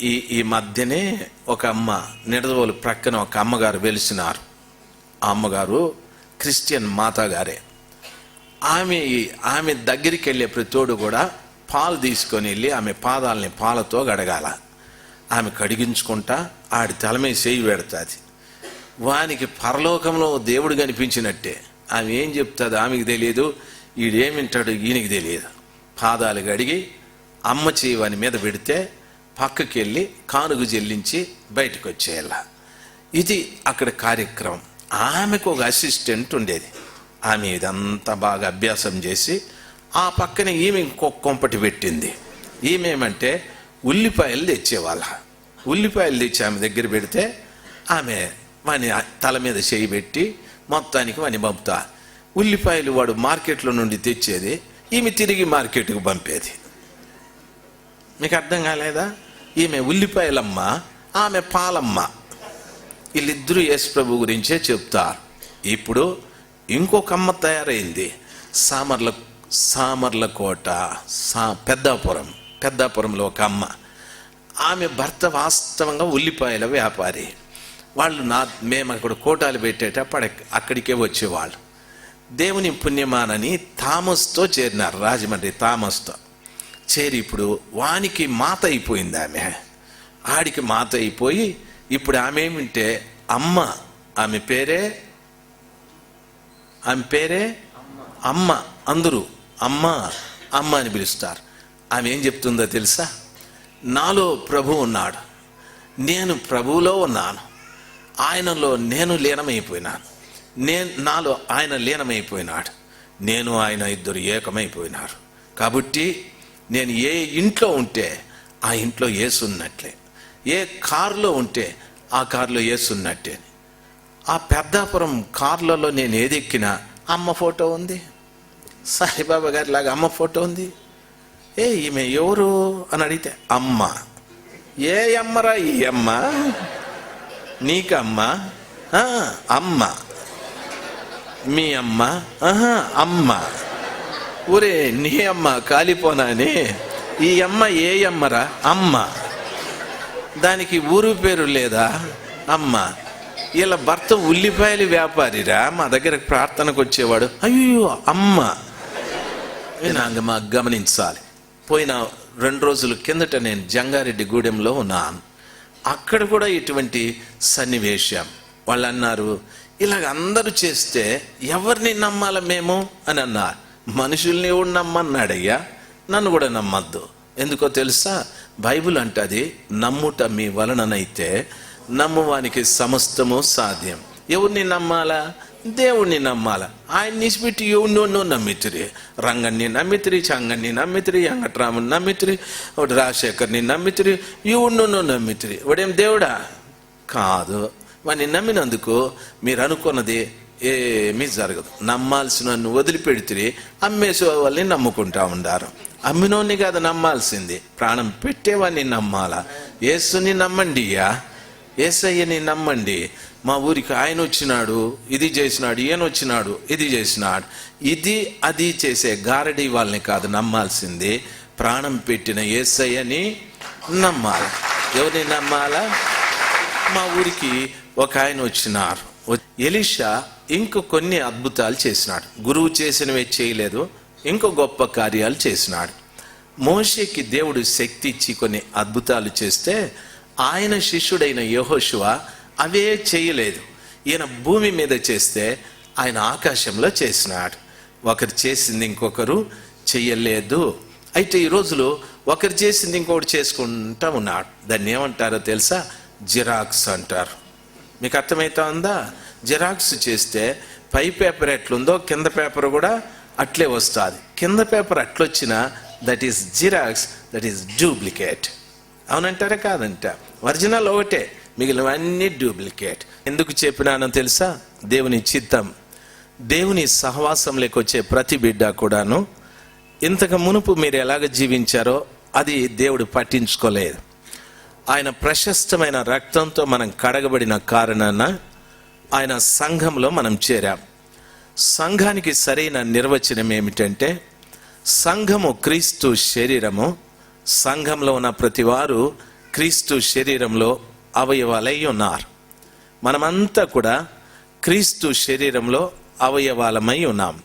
ఈ ఈ మధ్యనే ఒక అమ్మ నిడదవోలు ప్రక్కన ఒక అమ్మగారు వెలిసినారు. ఆ అమ్మగారు క్రిస్టియన్ మాతాగారే. ఆమె దగ్గరికి వెళ్ళే ప్రతోడు కూడా పాలు తీసుకొని వెళ్ళి ఆమె పాదాలని పాలతో గడగాల. ఆమె కడిగించుకుంటా ఆడి తల మీద చేయి పెడుతుంది. వానికి పరలోకంలో దేవుడు కనిపించినట్టే. ఆమె ఏం చెప్తుంది ఆమెకి తెలియదు, ఈడేమింటాడు ఈయనకి తెలియదు. పాదాలు కడిగి అమ్మ చేయి వాని మీద పెడితే పక్కకి వెళ్ళి కానుగు చెల్లించి బయటకు వచ్చేయాల. ఇది అక్కడ కార్యక్రమం. ఆమెకు ఒక అసిస్టెంట్ ఉండేది. ఆమె ఇదంతా బాగా అభ్యాసం చేసి ఆ పక్కన ఈమె ఇంకొక కొంపటి పెట్టింది. ఈమెమంటే ఉల్లిపాయలు తెచ్చేవాళ్ళ. ఉల్లిపాయలు తెచ్చి ఆమె దగ్గర పెడితే ఆమె వాని తల మీద చేయి పెట్టి మొత్తానికి వాని పంపుతా. ఉల్లిపాయలు వాడు మార్కెట్లో నుండి తెచ్చేది, ఈమె తిరిగి మార్కెట్కు పంపేది. మీకు అర్థం కాలేదా? ఈమె ఉల్లిపాయలమ్మ, ఆమె పాలమ్మ. వీళ్ళిద్దరూ యేసు ప్రభు గురించే చెప్తారు. ఇప్పుడు ఇంకొక అమ్మ తయారైంది. సామర్లకోట పెద్దాపురంలో ఒక అమ్మ. ఆమె భర్త వాస్తవంగా ఉల్లిపాయల వ్యాపారి. వాళ్ళు మేము అక్కడ కోటాలు పెట్టేటప్పుడు అక్కడికే వచ్చేవాళ్ళు. దేవుని పుణ్యమానని థామస్తో చేరినారు, రాజమండ్రి థామస్తో చేరి. ఇప్పుడు వానికి మాత అయిపోయింది. ఆడికి మాత అయిపోయి ఇప్పుడు ఆమె ఏమింటే అమ్మ. ఆమె పేరే అమ్మ. అందరూ అమ్మ అమ్మ అని పిలుస్తారు. ఆమె ఏం చెప్తుందో తెలుసా? నాలో ప్రభు ఉన్నాడు, నేను ప్రభువులో ఉన్నాను, ఆయనలో నేను లీనమైపోయినాను, నాలో ఆయన లీనమైపోయినాడు, నేను ఆయన ఇద్దరు ఏకమైపోయినారు. కాబట్టి నేను ఏ ఇంట్లో ఉంటే ఆ ఇంట్లో యేసు ఉన్నట్లే, ఏ కారులో ఉంటే ఆ కారులో యేసు ఉన్నట్టే. ఆ పెద్దాపురం కార్లలో నేను ఏదెక్కినా అమ్మ ఫోటో ఉంది, సాయిబాబా గారి లాగా అమ్మ ఫోటో ఉంది. ఈమె ఎవరు అని అడిగితే అమ్మ. ఏ అమ్మరా ఈ అమ్మ? నీకమ్మ? అమ్మ. మీ అమ్మ? అమ్మ. ఊరే నీ అమ్మ కాలిపోనా అని. ఈ అమ్మ ఏ అమ్మరా? అమ్మ. దానికి ఊరు పేరు లేదా? అమ్మ. ఇలా భర్త ఉల్లిపాయలు వ్యాపారిరా, మా దగ్గర ప్రార్థనకు వచ్చేవాడు. అయ్యో అమ్మ. మా గమనించాలి. పోయిన 2 రోజుల కిందట నేను జంగారెడ్డి గూడెంలో ఉన్నాను. అక్కడ కూడా ఇటువంటి సన్నివేశం. వాళ్ళు అన్నారు, ఇలాగ అందరూ చేస్తే ఎవరిని నమ్మాల మేము అని అన్నారు. మనుషుల్ని ఎవడు నమ్మన్నాడయ్యా, నన్ను కూడా నమ్మద్దు. ఎందుకో తెలుసా? బైబిల్ అంటది, నమ్ముట మీ వలననైతే నమ్మువానికి సమస్తము సాధ్యం. ఎవరిని నమ్మాలా? దేవుణ్ణి నమ్మాలా. ఆయన నిసిపెట్టి ఎవరినో నమ్మితిరి. రంగన్ని నమ్మితిరి, చంగన్ని నమ్మితిరి, వెంకట్రాముని నమ్మితిరి, ఒకటి రాజశేఖర్ని నమ్మితిరి, ఎవరినో నమ్మితిరి. వాడేం దేవుడా? కాదు. వాడిని నమ్మినందుకు మీరు అనుకున్నది ఏమీ జరగదు. నమ్మాల్సిన వదిలిపెడితే అమ్మేసే వాళ్ళని నమ్ముకుంటా ఉండారు. అమ్మినోని కాదు నమ్మాల్సింది, ప్రాణం పెట్టేవాడిని నమ్మాలా. యేసుని నమ్మండి, యేసయ్యని నమ్మండి. మా ఊరికి ఆయన వచ్చినాడు, ఇది చేసినాడు, ఈయన వచ్చినాడు, ఇది చేసినాడు, ఇది అది చేసే గారడీ వాళ్ళని కాదు నమ్మాల్సింది, ప్రాణం పెట్టిన యేసయ్యని నమ్మాలి. ఎవరిని నమ్మాలా? మా ఊరికి ఒక ఆయన వచ్చినారు. ఎలీషా ఇంకో కొన్ని అద్భుతాలు చేసినాడు. గురువు చేసినవే చేయలేదు, ఇంకో గొప్ప కార్యాలు చేసినాడు. మోషేకి దేవుడు శక్తి ఇచ్చి కొన్ని అద్భుతాలు చేస్తే ఆయన శిష్యుడైన యెహోషువ అవే చేయలేదు. ఈయన భూమి మీద చేస్తే ఆయన ఆకాశంలో చేసినాడు. ఒకరు చేసింది ఇంకొకరు చెయ్యలేదు. అయితే ఈ రోజులో ఒకరు చేసింది ఇంకొకటి చేసుకుంటా ఉన్నాడు. దాన్ని ఏమంటారో తెలుసా? జిరాక్స్ అంటారు. మీకు అర్థమవుతా ఉందా? జిరాక్స్ చేస్తే పై పేపర్ ఎట్లుందో కింద పేపర్ కూడా అట్లే వస్తుంది. కింద పేపర్ అట్లొచ్చినా that is xerox, that is duplicate. అవునంటారా? కాదంట. ఒరిజినల్ ఒకటే, మిగిలినవన్నీ డూప్లికేట్. ఎందుకు చెప్పినానో తెలుసా? దేవుని చిత్తం. దేవుని సహవాసంలోకి వచ్చే ప్రతి బిడ్డ కూడాను ఇంతకు మునుపు మీరు ఎలాగ జీవించారో అది దేవుడు పట్టించుకోలేదు. ఆయన ప్రశస్తమైన రక్తంతో మనం కడగబడిన కారణాన ఆయన సంఘంలో మనం చేరాం. సంఘానికి సరైన నిర్వచనం ఏమిటంటే, సంఘము క్రీస్తు శరీరము, సంఘంలో ఉన్న ప్రతి వారు క్రీస్తు శరీరంలో అవయవాలై ఉన్నారు. మనమంతా కూడా క్రీస్తు శరీరంలో అవయవాలమై ఉన్నాం.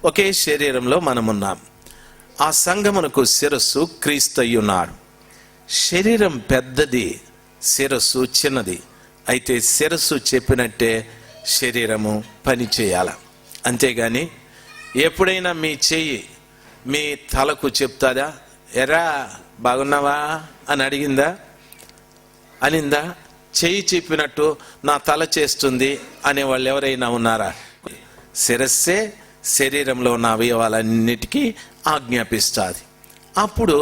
ఒకే శరీరంలో మనమున్నాం. ఆ సంఘమునకు శిరస్సు క్రీస్తు అయి ఉన్నాడు. శరీరం పెద్దది, శిరస్సు చిన్నది. అయితే శిరస్సు చెప్పినట్టే శరీరము పని చేయాల. అంతేగాని ఎప్పుడైనా మీ చెయ్యి మీ తలకు చెప్తాదా, ఎరా బాగున్నావా అని అనిందా? చెయ్యి చెప్పినట్టు నా తల చేస్తుంది అనేవాళ్ళు ఎవరైనా ఉన్నారా? శిరస్సే శరీరంలో ఉన్న అవయవాలన్నిటికీ ఆజ్ఞాపిస్తుంది. అప్పుడు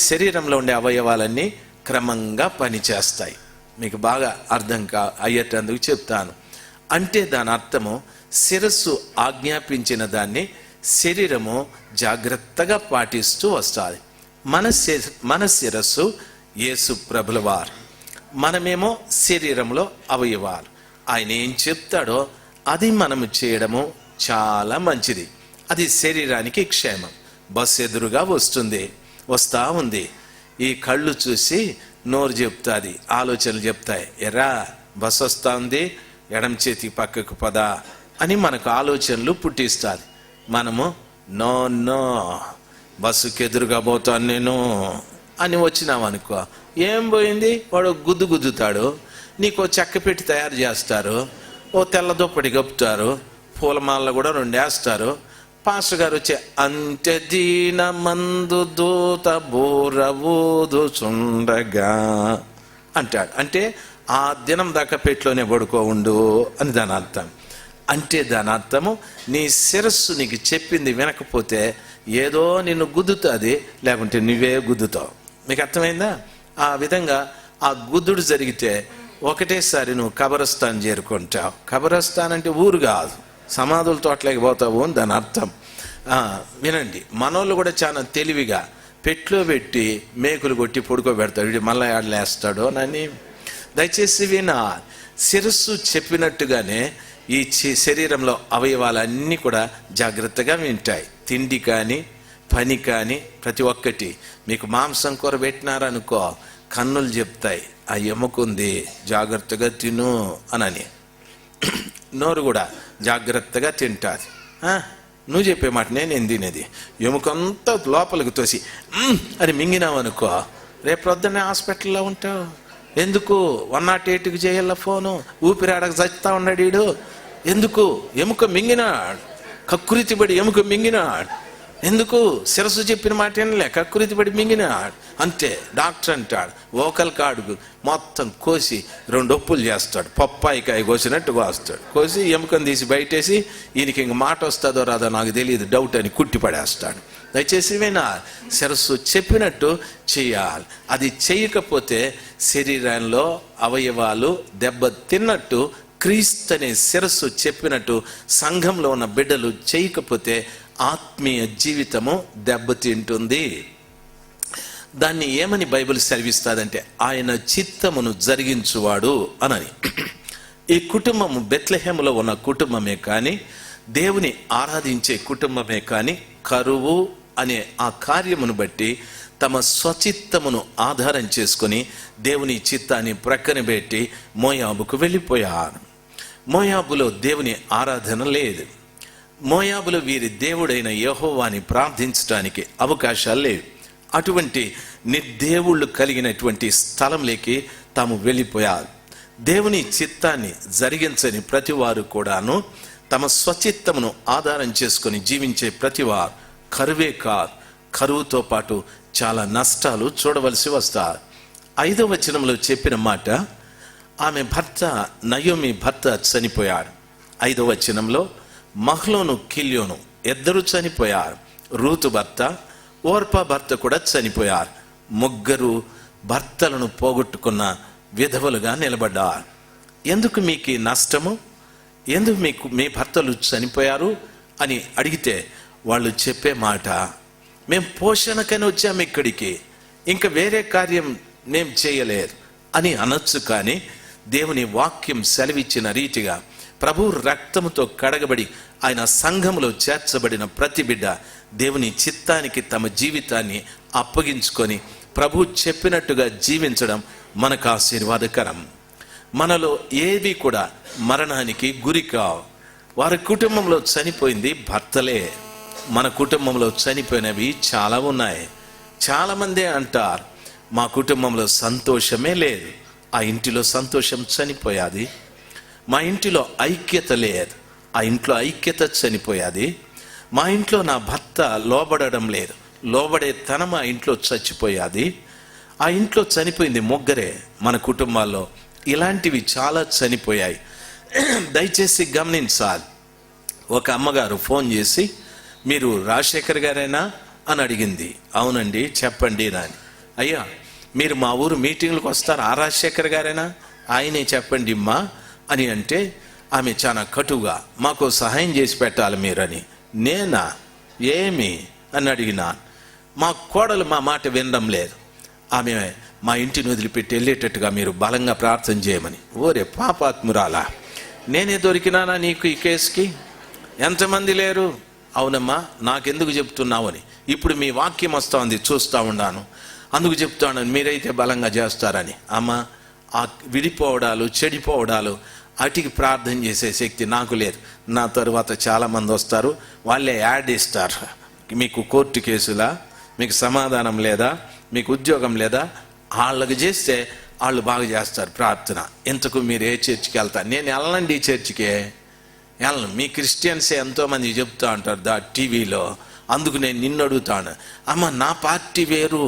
శరీరంలో ఉండే అవయవాలన్నీ క్రమంగా పనిచేస్తాయి. మీకు బాగా అర్థం అయ్యేటందుకు చెప్తాను. అంటే దాని అర్థము, శిరస్సు ఆజ్ఞాపించిన దాన్ని శరీరము జాగ్రత్తగా పాటిస్తూ వస్తుంది. మన శిరస్సు యేసు ప్రభుల వారు, మనమేమో శరీరంలో అవయవాలు. ఆయన ఏం చెప్తాడో అది మనము చేయడము చాలా మంచిది. అది శరీరానికి క్షేమం. బస్సు ఎదురుగా వస్తా ఉంది. ఈ కళ్ళు చూసి నోరు చెప్తాది, ఆలోచనలు చెప్తాయి, ఎరా బస్సు వస్తా ఉంది, ఎడం చేతి పక్కకు పదా అని మనకు ఆలోచనలు పుట్టిస్తుంది. మనము నో బస్సుకి ఎదురుగా పోతాను నేను అని వచ్చినాం అనుకో, ఏం పోయింది? వాడు గుద్దుతాడు. నీకు చెక్క పెట్టి తయారు చేస్తారు, ఓ తెల్ల దుప్పటి కప్పుతారు, పూలమాల కూడా 2 వేస్తారు. పాస్టర్ గారు వచ్చే అంత్య దీన మందు దూత బోరవోదు చుండగా అంటాడు. అంటే ఆ దినం దాకా పెట్లోనే పడుకో ఉండు అని దాని అర్థం. అంటే దాని అర్థము, నీ శిరస్సు నీకు చెప్పింది వినకపోతే ఏదో నిన్ను గుద్దుతుంది, లేకుంటే నువ్వే గుద్దుతావు. మీకు అర్థమైందా? ఆ విధంగా ఆ గుద్దుడు జరిగితే ఒకటేసారి నువ్వు కబరస్థాన్ చేరుకుంటావు. కబరస్థాన్ అంటే ఊరు కాదు, సమాధుల తోటలోకి పోతావు అని దాని అర్థం. వినండి, మనోళ్ళు కూడా చాలా తెలివిగా పెట్లో పెట్టి మేకులు కొట్టి పొడుకోబెడతాడు, వీడు మళ్ళా ఆడలేస్తాడో నని. దయచేసి వినా, శిరస్సు చెప్పినట్టుగానే ఈ శరీరంలో అవయవాలన్నీ కూడా జాగ్రత్తగా వింటాయి. తిండి కానీ పని కానీ ప్రతి ఒక్కటి. మీకు మాంసం కూర పెట్టినారనుకో, కన్నులు చెప్తాయి ఆ ఎముకుంది జాగ్రత్తగా తిను అని. నోరు కూడా జాగ్రత్తగా తింటుంది. నువ్వు చెప్పే మాట నేను తినేది. ఎముకంతా లోపలికి తోసి అని మింగినావనుకో, రేపు పొద్దున్నే హాస్పిటల్లో ఉంటావు. ఎందుకు 108కి చేయాల ఫోను? ఊపిరాడక చచ్చుతా ఉన్నాడు వీడు. ఎందుకు? ఎముక మింగినాడు, కక్కురితిబడి ఎముక మింగినాడు. ఎందుకు? శిరస్సు చెప్పిన మాట ఏనలే, కక్కురితిబడి మింగినాడు. అంతే. డాక్టర్ అంటాడు, ఓకల్ కాడుకు మొత్తం కోసి 2 ఒప్పులు చేస్తాడు, పప్పాయికాయ కోసినట్టు కోస్తాడు. కోసి ఎముకను తీసి బయటేసి, ఈయనకి ఇంక మాట వస్తుందో రాదో నాకు తెలియదు, డౌట్ అని కుట్టి పడేస్తాడు. దయచేసి వినా, శిరస్సు చెప్పినట్టు చేయాలి. అది చేయకపోతే శరీరంలో అవయవాలు దెబ్బ తిన్నట్టు, క్రీస్తు అనే శిరస్సు చెప్పినట్టు సంఘంలో ఉన్న బిడ్డలు చేయకపోతే ఆత్మీయ జీవితము దెబ్బతింటుంది. దాన్ని ఏమని బైబిల్ సెలవిస్తుందంటే, ఆయన చిత్తమును జరిగించువాడు అని. ఈ కుటుంబము బెత్లెహేములో ఉన్న కుటుంబమే కానీ, దేవుని ఆరాధించే కుటుంబమే కానీ, కరువు అనే ఆ కార్యమును బట్టి తమ స్వచిత్తమును ఆధారం చేసుకొని దేవుని చిత్తాన్ని ప్రక్కన పెట్టి మోయాబుకు వెళ్ళిపోయారు. మోయాబులో దేవుని ఆరాధన లేదు. మోయాబులు వీరి దేవుడైన యెహోవాని ప్రార్థించడానికి అవకాశాలు లేవు. అటువంటి నిర్దేవుళ్ళు కలిగినటువంటి స్థలంలోకి తాము వెళ్ళిపోయారు. దేవుని చిత్తాన్ని జరిగించని ప్రతి వారు కూడాను తమ స్వచిత్తమును ఆధారం చేసుకొని జీవించే ప్రతివారు కరువే కాదు, కరువుతో పాటు చాలా నష్టాలు చూడవలసి వస్తారు. 5వ వచనంలో చెప్పిన మాట, ఆమె భర్త నయోమి భర్త చనిపోయాడు. 5వ వచనంలో మహ్లోను కిల్యోను ఇద్దరు చనిపోయారు. రూతు భర్త, ఓర్పా భర్త కూడా చనిపోయారు. 3 భర్తలను పోగొట్టుకున్న విధవలుగా నిలబడ్డారు. ఎందుకు మీకు నష్టము? ఎందుకు మీ భర్తలు చనిపోయారు అని అడిగితే వాళ్ళు చెప్పే మాట, మేము పోషణకని వచ్చాము ఇక్కడికి, ఇంకా వేరే కార్యం మేము చేయలేదు అని అనొచ్చు. కానీ దేవుని వాక్యం సెలవిచ్చిన రీతిగా ప్రభు రక్తముతో కడగబడి ఆయన సంఘములో చేర్చబడిన ప్రతి బిడ్డ దేవుని చిత్తానికి తమ జీవితాన్ని అప్పగించుకొని ప్రభు చెప్పినట్టుగా జీవించడం మనకు ఆశీర్వాదకరం. మనలో ఏవి కూడా మరణానికి గురి కావు. వారి కుటుంబంలో చనిపోయింది భర్తలే. మన కుటుంబంలో చనిపోయినవి చాలా ఉన్నాయి. చాలామంది అంటారు, మా కుటుంబంలో సంతోషమే లేదు. ఆ ఇంటిలో సంతోషం చనిపోయాది. మా ఇంటిలో ఐక్యత లేదు. ఆ ఇంట్లో ఐక్యత చనిపోయాది. మా ఇంట్లో నా భర్త లోబడడం లేదు. లోబడే తనం ఆ ఇంట్లో చచ్చిపోయాది. ఆ ఇంట్లో చనిపోయింది ముగ్గురే. మన కుటుంబాల్లో ఇలాంటివి చాలా చనిపోయాయి. దయచేసి గమనించాలి. ఒక అమ్మగారు ఫోన్ చేసి, మీరు రాజశేఖర్ గారేనా అని అడిగింది. అవునండి, చెప్పండి నాని. అయ్యా, మీరు మా ఊరు మీటింగ్లకు వస్తారు, ఆ రాజశేఖర్ గారేనా? ఆయనే, చెప్పండి అమ్మా అని అంటే, ఆమె చాలా కటుగా, మాకు సహాయం చేసి పెట్టాలి మీరని. నేనా, ఏమి అని అడిగినా. మా కోడలు మా మాట వినడం లేదు. ఆమె మా ఇంటిని వదిలిపెట్టి వెళ్ళేటట్టుగా మీరు బలంగా ప్రార్థన చేయమని. ఓరే పాపాత్మురాలా, నేనే దొరికినానా నీకు ఈ కేసుకి? ఎంతమంది లేరు? అవునమ్మా, నాకెందుకు చెప్తున్నావు అని. ఇప్పుడు మీ వాక్యం వస్తూ ఉంది, చూస్తూ ఉన్నాను, అందుకు చెప్తాను, మీరైతే బలంగా చేస్తారని. అమ్మ, ఆ విడిపోవడాలు, చెడిపోవడాలు, అటికి ప్రార్థన చేసే శక్తి నాకు లేదు. నా తరువాత చాలామంది వస్తారు, వాళ్ళే యాడ్ ఇస్తారు. మీకు కోర్టు కేసులా, మీకు సమాధానం లేదా, మీకు ఉద్యోగం లేదా, వాళ్ళకి చేస్తే వాళ్ళు బాగా చేస్తారు ప్రార్థన. ఇంతకు మీరు ఏ చర్చికి వెళ్తారు? నేను వెళ్ళండి ఈ చర్చికే, వెళ్ళను. మీ క్రిస్టియన్సే ఎంతోమంది చెప్తా ఉంటారు టీవీలో, అందుకు నేను నిన్ను అడుగుతాను. అమ్మ, నా పార్టీ వేరు,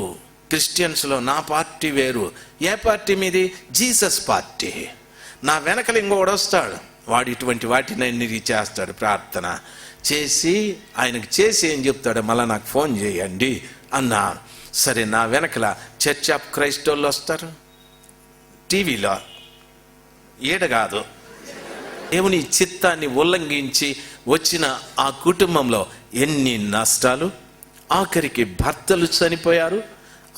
క్రిస్టియన్స్లో నా పార్టీ వేరు. ఏ పార్టీ మీది? Jesus party. నా వెనకలు ఇంకొకడు వస్తాడు, వాడు ఇటువంటి వాటిని అన్ని చేస్తాడు. ప్రార్థన చేసి ఆయనకు చేసి ఏం చెప్తాడు, మళ్ళీ నాకు ఫోన్ చేయండి అన్నా. సరే, నా వెనకల చర్చ్ ఆఫ్ క్రైస్ట్ వాళ్ళు వస్తారు టీవీలో. ఏడ కాదు, దేవుని చిత్తాన్ని ఉల్లంఘించి వచ్చిన ఆ కుటుంబంలో ఎన్ని నష్టాలు. ఆఖరికి భర్తలు చనిపోయారు.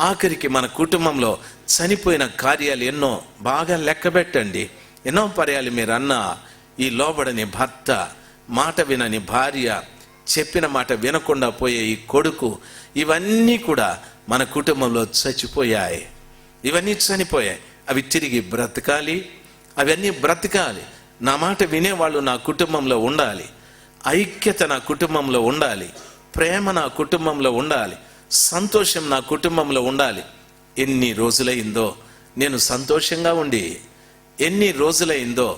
ఆఖరికి మన కుటుంబంలో చనిపోయిన కార్యాలు ఎన్నో. బాగా లెక్క పెట్టండి. ఎన్నో పర్యాలు మీరు అన్న ఈ లోబడని భర్త, మాట వినని భార్య, చెప్పిన మాట వినకుండా పోయే ఈ కొడుకు, ఇవన్నీ కూడా మన కుటుంబంలో చచ్చిపోయాయి. ఇవన్నీ చనిపోయాయి. అవి తిరిగి బ్రతకాలి. అవన్నీ బ్రతకాలి. నా మాట వినేవాళ్ళు నా కుటుంబంలో ఉండాలి. ఐక్యత నా కుటుంబంలో ఉండాలి. ప్రేమ నా కుటుంబంలో ఉండాలి. సంతోషం నా కుటుంబంలో ఉండాలి. ఎన్ని రోజులైందో నేను సంతోషంగా ఉండి, ఎన్ని రోజులైందో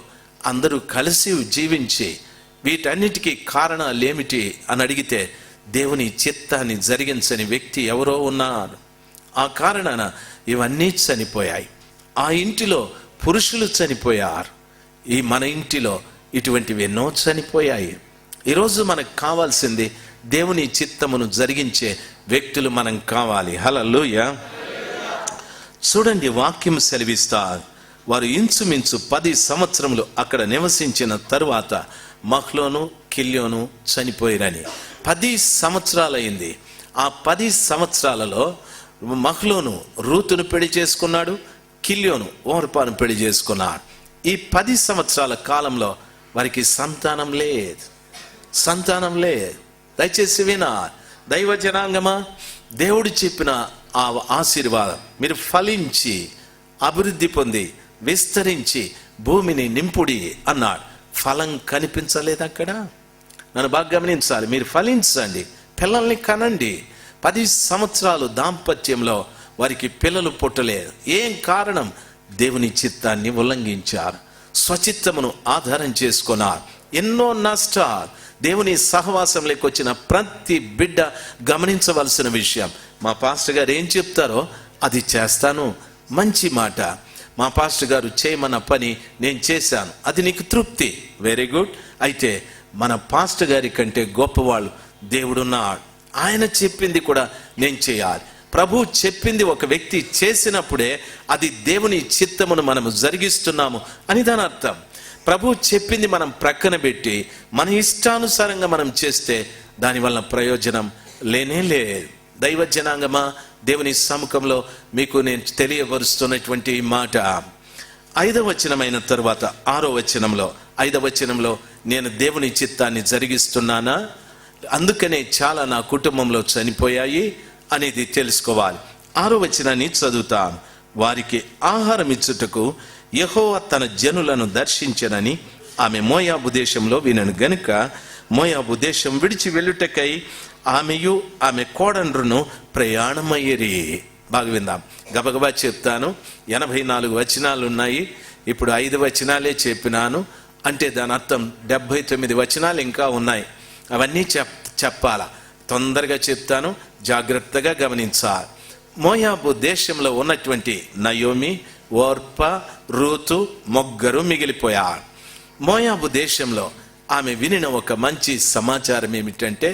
అందరూ కలిసి జీవించి, వీటన్నిటికీ కారణాలు ఏమిటి అని అడిగితే దేవుని చిత్తాన్ని జరిగించని వ్యక్తి ఎవరో ఉన్నారు. ఆ కారణాన ఇవన్నీ చనిపోయాయి. ఆ ఇంటిలో పురుషులు చనిపోయారు. ఈ మన ఇంటిలో ఇటువంటివి ఎన్నో చనిపోయాయి. ఈరోజు మనకు కావాల్సింది దేవుని చిత్తమును జరిగించే వ్యక్తులు మనం కావాలి. హల్లెలూయా. చూడండి, వాక్యం సెలవిస్తారు, వారు ఇంచుమించు 10 సంవత్సరములు అక్కడ నివసించిన తరువాత మహ్లోను కిల్యోను చనిపోయిరని. 10 సంవత్సరాలైంది. ఆ 10 సంవత్సరాలలో మహ్లోను రూతును పెళ్లి చేసుకున్నాడు, కిల్యోను ఓర్పాను పెళ్లి చేసుకున్నాడు. ఈ 10 సంవత్సరాల కాలంలో వారికి సంతానం లేదు. దయచేసి వినాలి దైవ జనాంగమా. దేవుడు చెప్పిన ఆ ఆశీర్వాదం, మీరు ఫలించి అభివృద్ధి పొంది విస్తరించి భూమిని నింపుడి అన్నాడు. ఫలం కనిపించలేదు అక్కడ. నన్ను బాగా గమనించాలి. మీరు ఫలించండి, పిల్లల్ని కనండి. 10 సంవత్సరాలు దాంపత్యంలో వారికి పిల్లలు పుట్టలేదు. ఏం కారణం? దేవుని చిత్తాన్ని ఉల్లంఘించారు, స్వచిత్తమును ఆధారం చేసుకున్నారు. ఎన్నో నష్టాలు. దేవుని సహవాసంలోకి వచ్చిన ప్రతి బిడ్డ గమనించవలసిన విషయం, మా పాస్టర్ గారు ఏం చెప్తారో అది చేస్తాను. మంచి మాట. మా పాస్టర్ గారు చేయమన్న పని నేను చేశాను, అది నీకు తృప్తి, వెరీ గుడ్. అయితే మన పాస్టర్ గారి కంటే గొప్పవాళ్ళు దేవుడున్నాడు. ఆయన చెప్పింది కూడా నేను చేయాలి. ప్రభు చెప్పింది ఒక వ్యక్తి చేసినప్పుడే అది దేవుని చిత్తమును మనము జరిగిస్తున్నాము అని దాని అర్థం. ప్రభు చెప్పింది మనం ప్రక్కన పెట్టి మన ఇష్టానుసారంగా మనం చేస్తే దానివల్ల ప్రయోజనం లేనే లేదు. దైవ జనాంగమా, దేవుని సముఖంలో మీకు నేను తెలియపరుస్తున్నటువంటి మాట 5వ వచనమైన తరువాత 6వ వచనంలో 5వ వచనంలో నేను దేవుని చిత్తాన్ని జరిగిస్తున్నానా, అందుకనే చాలా నా కుటుంబంలో చనిపోయాయి అనేది తెలుసుకోవాలి. 6వ వచనాన్ని చదువుతాను. వారికి ఆహారం ఇచ్చుటకు యెహోవా తన జనులను దర్శించనని ఆమె మోయాబు దేశంలో వినను గనుక మోయాబు దేశం విడిచి వెళ్ళుటకై ఆమెయు ఆమె కోడండ్రును ప్రయాణమయ్యేరి. బాగా విందాం, గబగబా చెప్తాను. 84 వచనాలు ఉన్నాయి, ఇప్పుడు 5 వచనాలే చెప్పినాను. అంటే దాని అర్థం 79 వచనాలు ఇంకా ఉన్నాయి. అవన్నీ చెప్పాలా, తొందరగా చెప్తాను, జాగ్రత్తగా గమనించాలి. మోయాబు దేశంలో ఉన్నటువంటి నయోమి, ఓర్ప, రూతు ముగ్గురు మిగిలిపోయారు. మోయాబు దేశంలో ఆమె వినిన ఒక మంచి సమాచారం ఏమిటంటే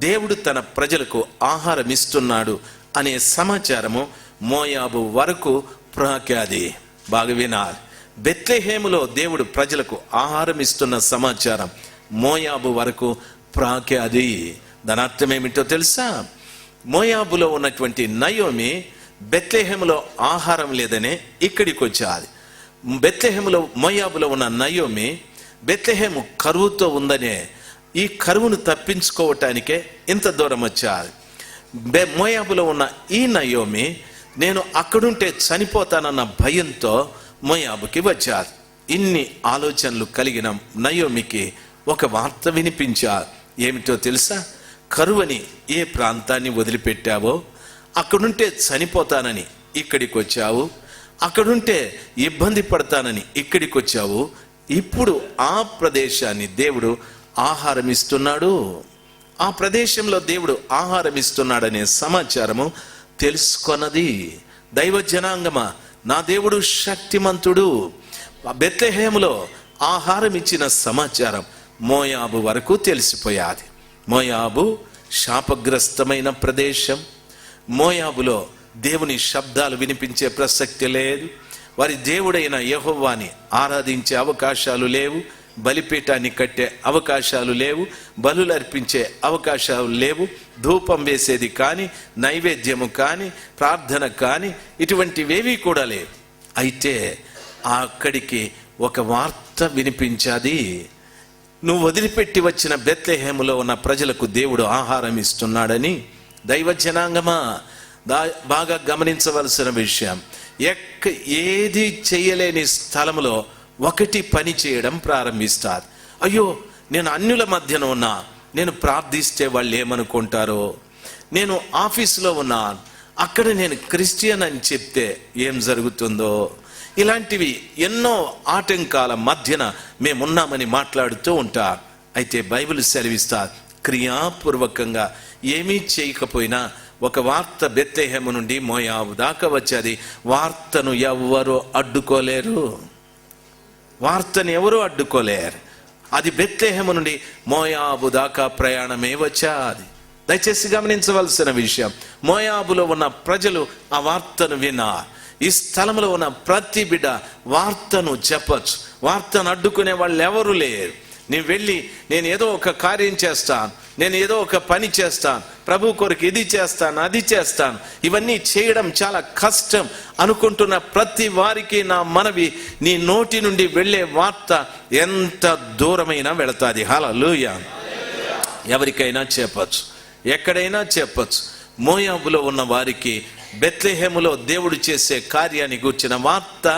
దేవుడు తన ప్రజలకు ఆహారం ఇస్తున్నాడు అనే సమాచారము మోయాబు వరకు ప్రాఖ్యాది. బాగా వినాలి. బెత్లెహేములో దేవుడు ప్రజలకు ఆహారం ఇస్తున్న సమాచారం మోయాబు వరకు ప్రాఖ్యాది. దాని అర్థం ఏమిటో తెలుసా? మోయాబులో ఉన్నటువంటి నయోమి బెత్లెహేములో ఆహారం లేదనే ఇక్కడికి వచ్చాది. బెత్లెహేములో మోయాబులో ఉన్న నయోమి బెత్లెహేము కరువుతో ఉందనే ఈ కరువును తప్పించుకోవటానికే ఇంత దూరం వచ్చాది. మోయాబులో ఉన్న ఈ నయోమి నేను అక్కడుంటే చనిపోతానన్న భయంతో మోయాబుకి వచ్చారు. ఇన్ని ఆలోచనలు కలిగిన నయోమికి ఒక వార్త వినిపించారు. ఏమిటో తెలుసా? కరువని ఏ ప్రాంతాన్ని వదిలిపెట్టావో అక్కడుంటే చనిపోతానని ఇక్కడికి వచ్చావు, అక్కడుంటే ఇబ్బంది పడతానని ఇక్కడికి వచ్చావు. ఇప్పుడు ఆ ప్రదేశాన్ని దేవుడు ఆహారం ఇస్తున్నాడు, ఆ ప్రదేశంలో దేవుడు ఆహారం ఇస్తున్నాడనే సమాచారము తెలుసుకొన్నది. దైవ జనాంగమా, నా దేవుడు శక్తిమంతుడు. బెత్లెహేములో ఆహారం ఇచ్చిన సమాచారం మోయాబు వరకు తెలిసిపోయాది. మోయాబు శాపగ్రస్తమైన ప్రదేశం. మోయాబులో దేవుని శబ్దాలు వినిపించే ప్రసక్తి లేదు. వారి దేవుడైన యెహోవాని ఆరాధించే అవకాశాలు లేవు, బలిపీఠాన్ని కట్టే అవకాశాలు లేవు, బలులు అర్పించే అవకాశాలు లేవు, ధూపం వేసేది కానీ, నైవేద్యము కానీ, ప్రార్థన కానీ ఇటువంటివేవి కూడా లేవు. అయితే అక్కడికి ఒక వార్త వినిపించాది. నువ్వు వదిలిపెట్టి వచ్చిన బెత్లెహేములో ఉన్న ప్రజలకు దేవుడు ఆహారం ఇస్తున్నాడని. దైవ జనాంగమా, బాగా గమనించవలసిన విషయం, ఏది చేయలేని స్థలంలో ఒకటి పని చేయడం ప్రారంభిస్తారు. అయ్యో, నేను అన్యుల మధ్యన ఉన్నా, నేను ప్రార్థిస్తే వాళ్ళు ఏమనుకుంటారో, నేను ఆఫీసులో ఉన్నాను, అక్కడ నేను క్రిస్టియన్ అని చెప్తే ఏం జరుగుతుందో, ఇలాంటివి ఎన్నో ఆటంకాల మధ్యన మేమున్నామని మాట్లాడుతూ ఉంటారు. అయితే బైబిల్ సెలవిస్తారు, క్రియాపూర్వకంగా ఏమీ చేయకపోయినా ఒక వార్త బెత్లెహేము నుండి మోయాబు దాకా వచ్చేది. వార్తను ఎవరు అడ్డుకోలేరు, వార్తను ఎవరు అడ్డుకోలేరు. అది బెత్లెహేము నుండి మోయాబు దాకా ప్రయాణమే వచ్చాది. దయచేసి గమనించవలసిన విషయం, మోయాబులో ఉన్న ప్రజలు ఆ వార్తను విన్నారు. ఈ స్థలంలో ఉన్న ప్రతి బిడ్డ వార్తను చెప్పచ్చు. వార్తను అడ్డుకునే వాళ్ళు ఎవరు లేరు. నేను వెళ్ళి నేను ఏదో ఒక కార్యం చేస్తాను, నేను ఏదో ఒక పని చేస్తాను, ప్రభు కొరకు ఇది చేస్తాను, అది చేస్తాను, ఇవన్నీ చేయడం చాలా కష్టం అనుకుంటున్న ప్రతి వారికి నా మనవి, నీ నోటి నుండి వెళ్ళే వార్త ఎంత దూరమైనా వెళతాది. హల్లెలూయా. ఎవరికైనా చెప్పచ్చు, ఎక్కడైనా చెప్పచ్చు. మోయాబులో ఉన్న వారికి బెత్లెహేములో దేవుడు చేసే కార్యాన్ని గూర్చిన వార్త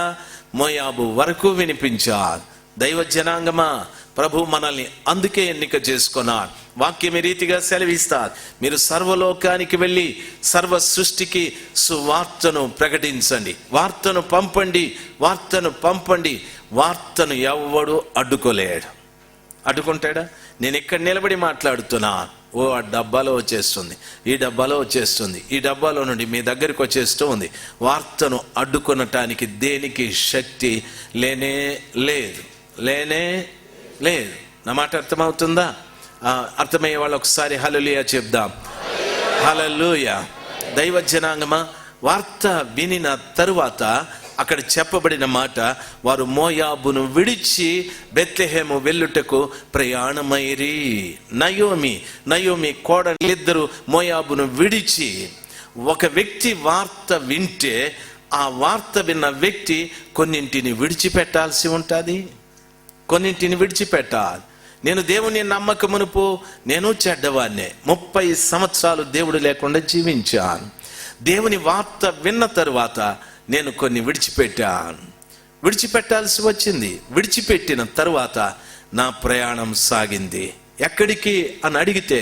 మోయాబు వరకు వినిపించారు. దైవ జనాంగమా, ప్రభు మనల్ని అందుకే ఎన్నిక చేసుకున్నాడు. వాక్యం ఈ రీతిగా సెలవిస్తారు, మీరు సర్వలోకానికి వెళ్ళి సర్వ సృష్టికి సువార్తను ప్రకటించండి, వార్తను పంపండి, వార్తను పంపండి. వార్తను ఎవడు అడ్డుకోలేడు. అడ్డుకుంటాడా? నేను ఇక్కడ నిలబడి మాట్లాడుతున్నా, ఓ ఆ డబ్బాలో వచ్చేస్తుంది, ఈ డబ్బాలో వచ్చేస్తుంది, ఈ డబ్బాలో నుండి మీ దగ్గరికి వచ్చేస్తూ ఉంది. వార్తను అడ్డుకొనటానికి దేనికి శక్తి లేనే లేదు, లేనే లేదు. నా మాట అర్థమవుతుందా? అర్థమయ్యే వాళ్ళు ఒకసారి హల్లెలూయా చెప్దాం. హల్లెలూయా. దైవ జనాంగమా, వార్త వినిన తరువాత అక్కడ చెప్పబడిన మాట, వారు మోయాబును విడిచి బెత్లెహేము వెళ్ళుటకు ప్రయాణమైరి. నయోమి కోడలిద్దరు మోయాబును విడిచి, ఒక వ్యక్తి వార్త వింటే ఆ వార్త విన్న వ్యక్తి కొన్నింటిని విడిచిపెట్టాల్సి ఉంటుంది, కొన్నింటిని విడిచిపెట్టాలి. నేను దేవుని నమ్మకమునుపు నేను చెడ్డవాడినే, 30 సంవత్సరాలు దేవుడు లేకుండా జీవించాను. దేవుని వార్త విన్న తరువాత నేను కొన్ని విడిచిపెట్టాను, విడిచిపెట్టాల్సి వచ్చింది. విడిచిపెట్టిన తరువాత నా ప్రయాణం సాగింది. ఎక్కడికి అని అడిగితే,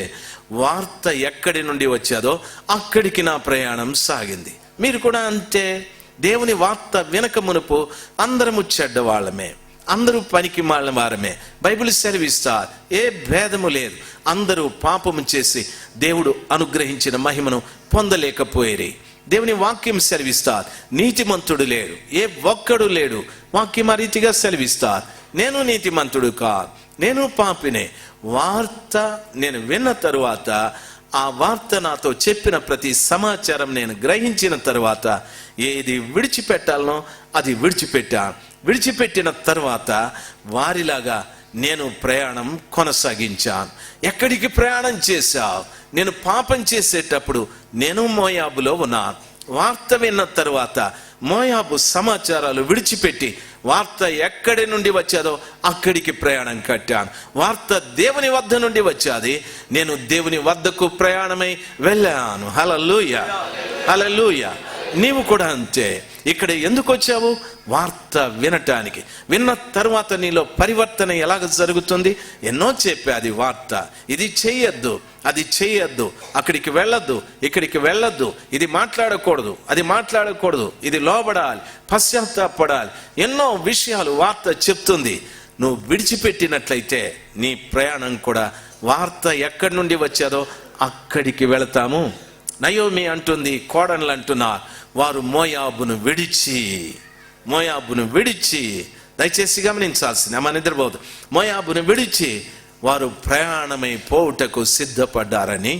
వార్త ఎక్కడి నుండి వచ్చాదో అక్కడికి నా ప్రయాణం సాగింది. మీరు కూడా అంతే. దేవుని వార్త వినక మునుపు అందరము చెడ్డవాళ్ళమే, అందరూ పనికి మాలిన వారమే. బైబిల్ సెలవిస్తారు, ఏ భేదము లేదు, అందరూ పాపము చేసి దేవుడు అనుగ్రహించిన మహిమను పొందలేకపోయేరి. దేవుని వాక్యం సెలవిస్తారు, నీతిమంతుడు లేడు, ఏ ఒక్కడు లేడు. వాక్యం ఆ రీతిగా సెలవిస్తారు, నేను నీతిమంతుడు కాదు, నేను పాపినే. వార్త నేను విన్న తరువాత, ఆ వార్త నాతో చెప్పిన ప్రతి సమాచారం నేను గ్రహించిన తరువాత ఏది విడిచిపెట్టాలనో అది విడిచిపెట్టాను. విడిచిపెట్టిన తర్వాత వారిలాగా నేను ప్రయాణం కొనసాగించాను. ఎక్కడికి ప్రయాణం చేశావు? నేను పాపం చేసేటప్పుడు నేను మోయాబులో ఉన్నాను. వార్త విన్న తరువాత మోయాబు సమాచారాలు విడిచిపెట్టి వార్త ఎక్కడి నుండి వచ్చాదో అక్కడికి ప్రయాణం కట్టాను. వార్త దేవుని వద్ద నుండి వచ్చాది, నేను దేవుని వద్దకు ప్రయాణమై వెళ్ళాను. హల్లెలూయా, హల్లెలూయా. నీవు కూడా అంతే. ఇక్కడ ఎందుకు వచ్చావు? వార్త వినటానికి. విన్న తరువాత నీలో పరివర్తన ఎలాగ జరుగుతుంది? ఎన్నో చెప్పాది వార్త. ఇది చెయ్యొద్దు, అది చెయ్యొద్దు, అక్కడికి వెళ్ళొద్దు, ఇక్కడికి వెళ్ళొద్దు, ఇది మాట్లాడకూడదు, అది మాట్లాడకూడదు, ఇది లోబడాలి, పశ్చాత్తాపడాలి. ఎన్నో విషయాలు వార్త చెప్తుంది. నువ్వు విడిచిపెట్టినట్లయితే నీ ప్రయాణం కూడా వార్త ఎక్కడి నుండి వచ్చాదో అక్కడికి వెళతాము. నయోమి అంటుంది, కోడన్లు అంటున్నారు, వారు మోయాబును విడిచి దయచేసి గమనించాల్సింది, అమ్మ నిద్రపోదు. మోయాబును విడిచి వారు ప్రయాణమై పోవుటకు సిద్ధపడ్డారని.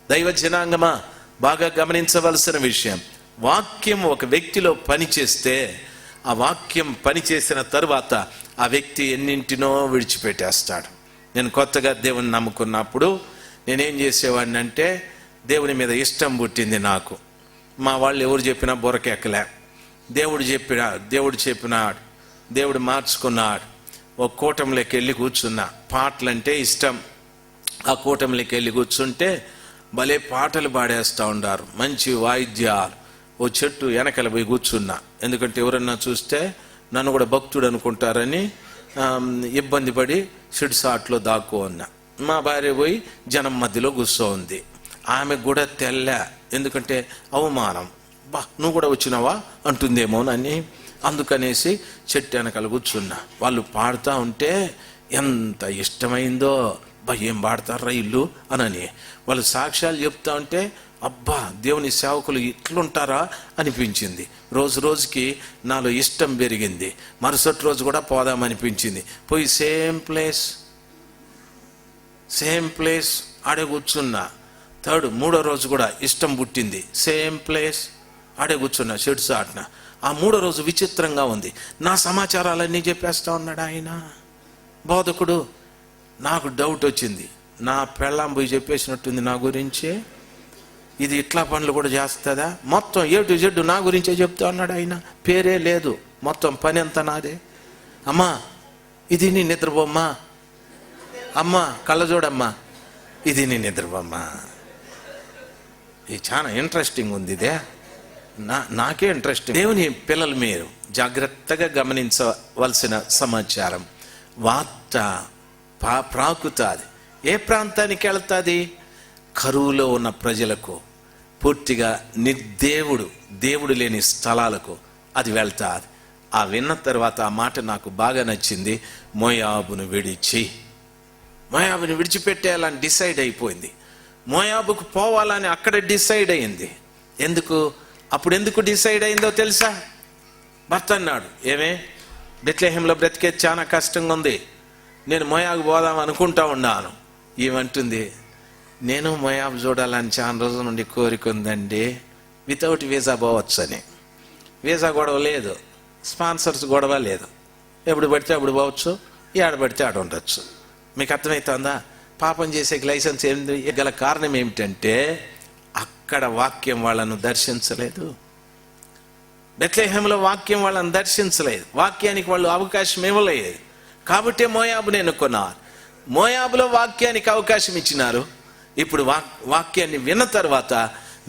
దైవ జనాంగమా, బాగా గమనించవలసిన విషయం, వాక్యం ఒక వ్యక్తిలో పనిచేస్తే ఆ వాక్యం పనిచేసిన తరువాత ఆ వ్యక్తి ఎన్నింటినో విడిచిపెట్టేస్తాడు. నేను కొత్తగా దేవుని నమ్ముకున్నప్పుడు నేనేం చేసేవాడిని అంటే, దేవుని మీద ఇష్టం పుట్టింది నాకు. మా వాళ్ళు ఎవరు చెప్పినా బొరకెక్కలే. దేవుడు చెప్పినాడు, దేవుడు మార్చుకున్నాడు. ఒక కూటమిలోకి వెళ్ళి కూర్చున్నా. పాటలంటే ఇష్టం. ఆ కూటమిలోకి వెళ్ళి కూర్చుంటే భలే పాటలు పాడేస్తూ ఉండారు, మంచి వాయిద్యాలు. ఓ చెట్టు వెనకల పోయి కూర్చున్నా. ఎందుకంటే ఎవరన్నా చూస్తే నన్ను కూడా భక్తుడు అనుకుంటారని ఇబ్బంది పడి సిడ్సాట్లో దాక్కో ఉన్నా. మా భార్య పోయి జనం మధ్యలో కూర్చోంది. ఆమె కూడా తెల్ల, ఎందుకంటే అవమానం, నువ్వు కూడా వచ్చినావా అంటుందేమోనని. అందుకనేసి చెట్టు వెనకాల కూర్చున్నా. వాళ్ళు పాడుతూ ఉంటే ఎంత ఇష్టమైందో, ఏం పాడతారా ఇల్లు అనని. వాళ్ళు సాక్ష్యాలు చెప్తా ఉంటే అబ్బా, దేవుని సేవకులు ఇట్లుంటారా అనిపించింది. రోజు రోజుకి నాలో ఇష్టం పెరిగింది. మరుసటి రోజు కూడా పోదామనిపించింది. పోయి సేమ్ ప్లేస్ ఆడే కూర్చున్నా. మూడో రోజు కూడా ఇష్టం పుట్టింది. సేమ్ ప్లేస్ ఆడే కూర్చున్నా, షెడ్స్ ఆడిన. ఆ మూడో రోజు విచిత్రంగా ఉంది. నా సమాచారాలన్నీ చెప్పేస్తా ఉన్నాడు ఆయన బోధకుడు. నాకు డౌట్ వచ్చింది, నా పెళ్ళాం పోయి చెప్పేసినట్టుంది నా గురించే. ఇది ఇట్లా పనులు కూడా చేస్తుందా? మొత్తం A to Z నా గురించే చెప్తా ఉన్నాడు ఆయన. పేరే లేదు, మొత్తం పని అంతా నాదే. అమ్మా ఇది నీ నిద్రపోమ్మా, అమ్మా కళ్ళజోడమ్మా ఇది నీ నిద్రపోమ్మా. ఇది చాలా ఇంట్రెస్టింగ్ ఉంది. ఇదే నాకే ఇంట్రెస్టింగ్. దేవుని పిల్లలు మీరు జాగ్రత్తగా గమనించవలసిన సమాచారం. వార్త ప్రాకుతాది. ఏ ప్రాంతానికి వెళ్తాది? కరువులో ఉన్న ప్రజలకు, పూర్తిగా దేవుడు లేని స్థలాలకు అది వెళ్తాది. ఆ విన్న తర్వాత ఆ మాట నాకు బాగా నచ్చింది. మోయాబును విడిచిపెట్టేయాలని డిసైడ్ అయిపోయింది. మోయాబుకు పోవాలని అక్కడ డిసైడ్ అయింది. ఎందుకు డిసైడ్ అయిందో తెలుసా? భర్త అన్నాడు, ఏమే బెత్లెహేంలో బ్రతికేది చాలా కష్టంగా ఉంది, నేను మోయాబు పోదాం అనుకుంటా ఉన్నాను. ఏమంటుంది, నేను మోయాబు చూడాలని చాలా రోజుల నుండి కోరిక ఉందండి, వితౌట్ వీసా పోవచ్చు అని. వీసా గొడవ లేదు, స్పాన్సర్స్ గొడవ లేదు, ఎప్పుడు పడితే అప్పుడు పోవచ్చు, ఏడ పడితే ఆడ ఉండొచ్చు. మీకు అర్థమవుతుందా? పాపం చేసే లైసెన్స్ ఏంది గల కారణం ఏమిటంటే అక్కడ వాక్యం వాళ్ళను దర్శించలేదు. బెత్లెహేంలో వాక్యం వాళ్ళని దర్శించలేదు, వాక్యానికి వాళ్ళు అవకాశం ఇవ్వలేదు. కాబట్టి మోయాబుని ఎన్నుకున్నారు. మోయాబులో వాక్యానికి అవకాశం ఇచ్చినారు. ఇప్పుడు వాక్యాన్ని విన్న తర్వాత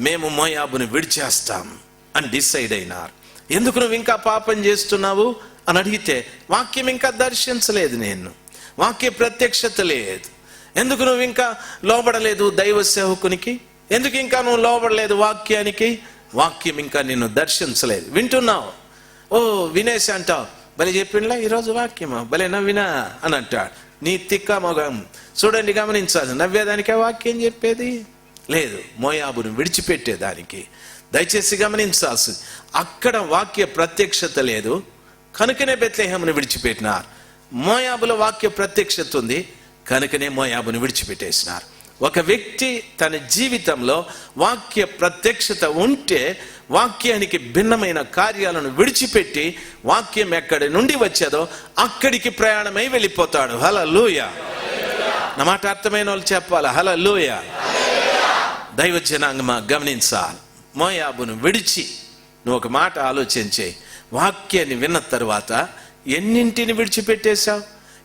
మేము మోయాబుని విడిచేస్తాం అని డిసైడ్ అయినారు. ఎందుకు నువ్వు ఇంకా పాపం చేస్తున్నావు అని అడిగితే, వాక్యం ఇంకా దర్శించలేదు, నేను వాక్య ప్రత్యక్షత లేదు. ఎందుకు నువ్వు ఇంకా లోబడలేదు దైవ సేవకునికి? ఎందుకు ఇంకా నువ్వు లోబడలేదు వాక్యానికి? వాక్యం ఇంకా నిన్ను దర్శించలేదు. వింటున్నావు, ఓ వినేసి అంటావు, భలే చెప్పిండ్లా ఈరోజు వాక్యమా, భలే నవ్వినా అని అంటాడు. నీ తిక్క మొగం చూడండి, గమనించాలి. నవ్వేదానికే వాక్యం చెప్పేది లేదు, మోయాబును విడిచిపెట్టేదానికి. దయచేసి గమనించాల్సి, అక్కడ వాక్య ప్రత్యక్షత లేదు కనుకనే బెత్లెహేమును విడిచిపెట్టినారు. మోయాబులో వాక్య ప్రత్యక్షత ఉంది కనుకనే మోయాబును విడిచిపెట్టేసినారు. ఒక వ్యక్తి తన జీవితంలో వాక్య ప్రత్యక్షత ఉంటే వాక్యానికి భిన్నమైన కార్యాలను విడిచిపెట్టి వాక్యం ఎక్కడి నుండి వచ్చేదో అక్కడికి ప్రయాణమై వెళ్ళిపోతాడు. హల్లెలూయా. నా మాట అర్థమైన వాళ్ళు చెప్పాలి హల్లెలూయా. దైవ జనాంగమా గమనించాలి. మోయాబును విడిచి నువ్వు ఒక మాట ఆలోచించే, వాక్యాన్ని విన్న తర్వాత ఎన్నింటిని విడిచిపెట్టేశావు?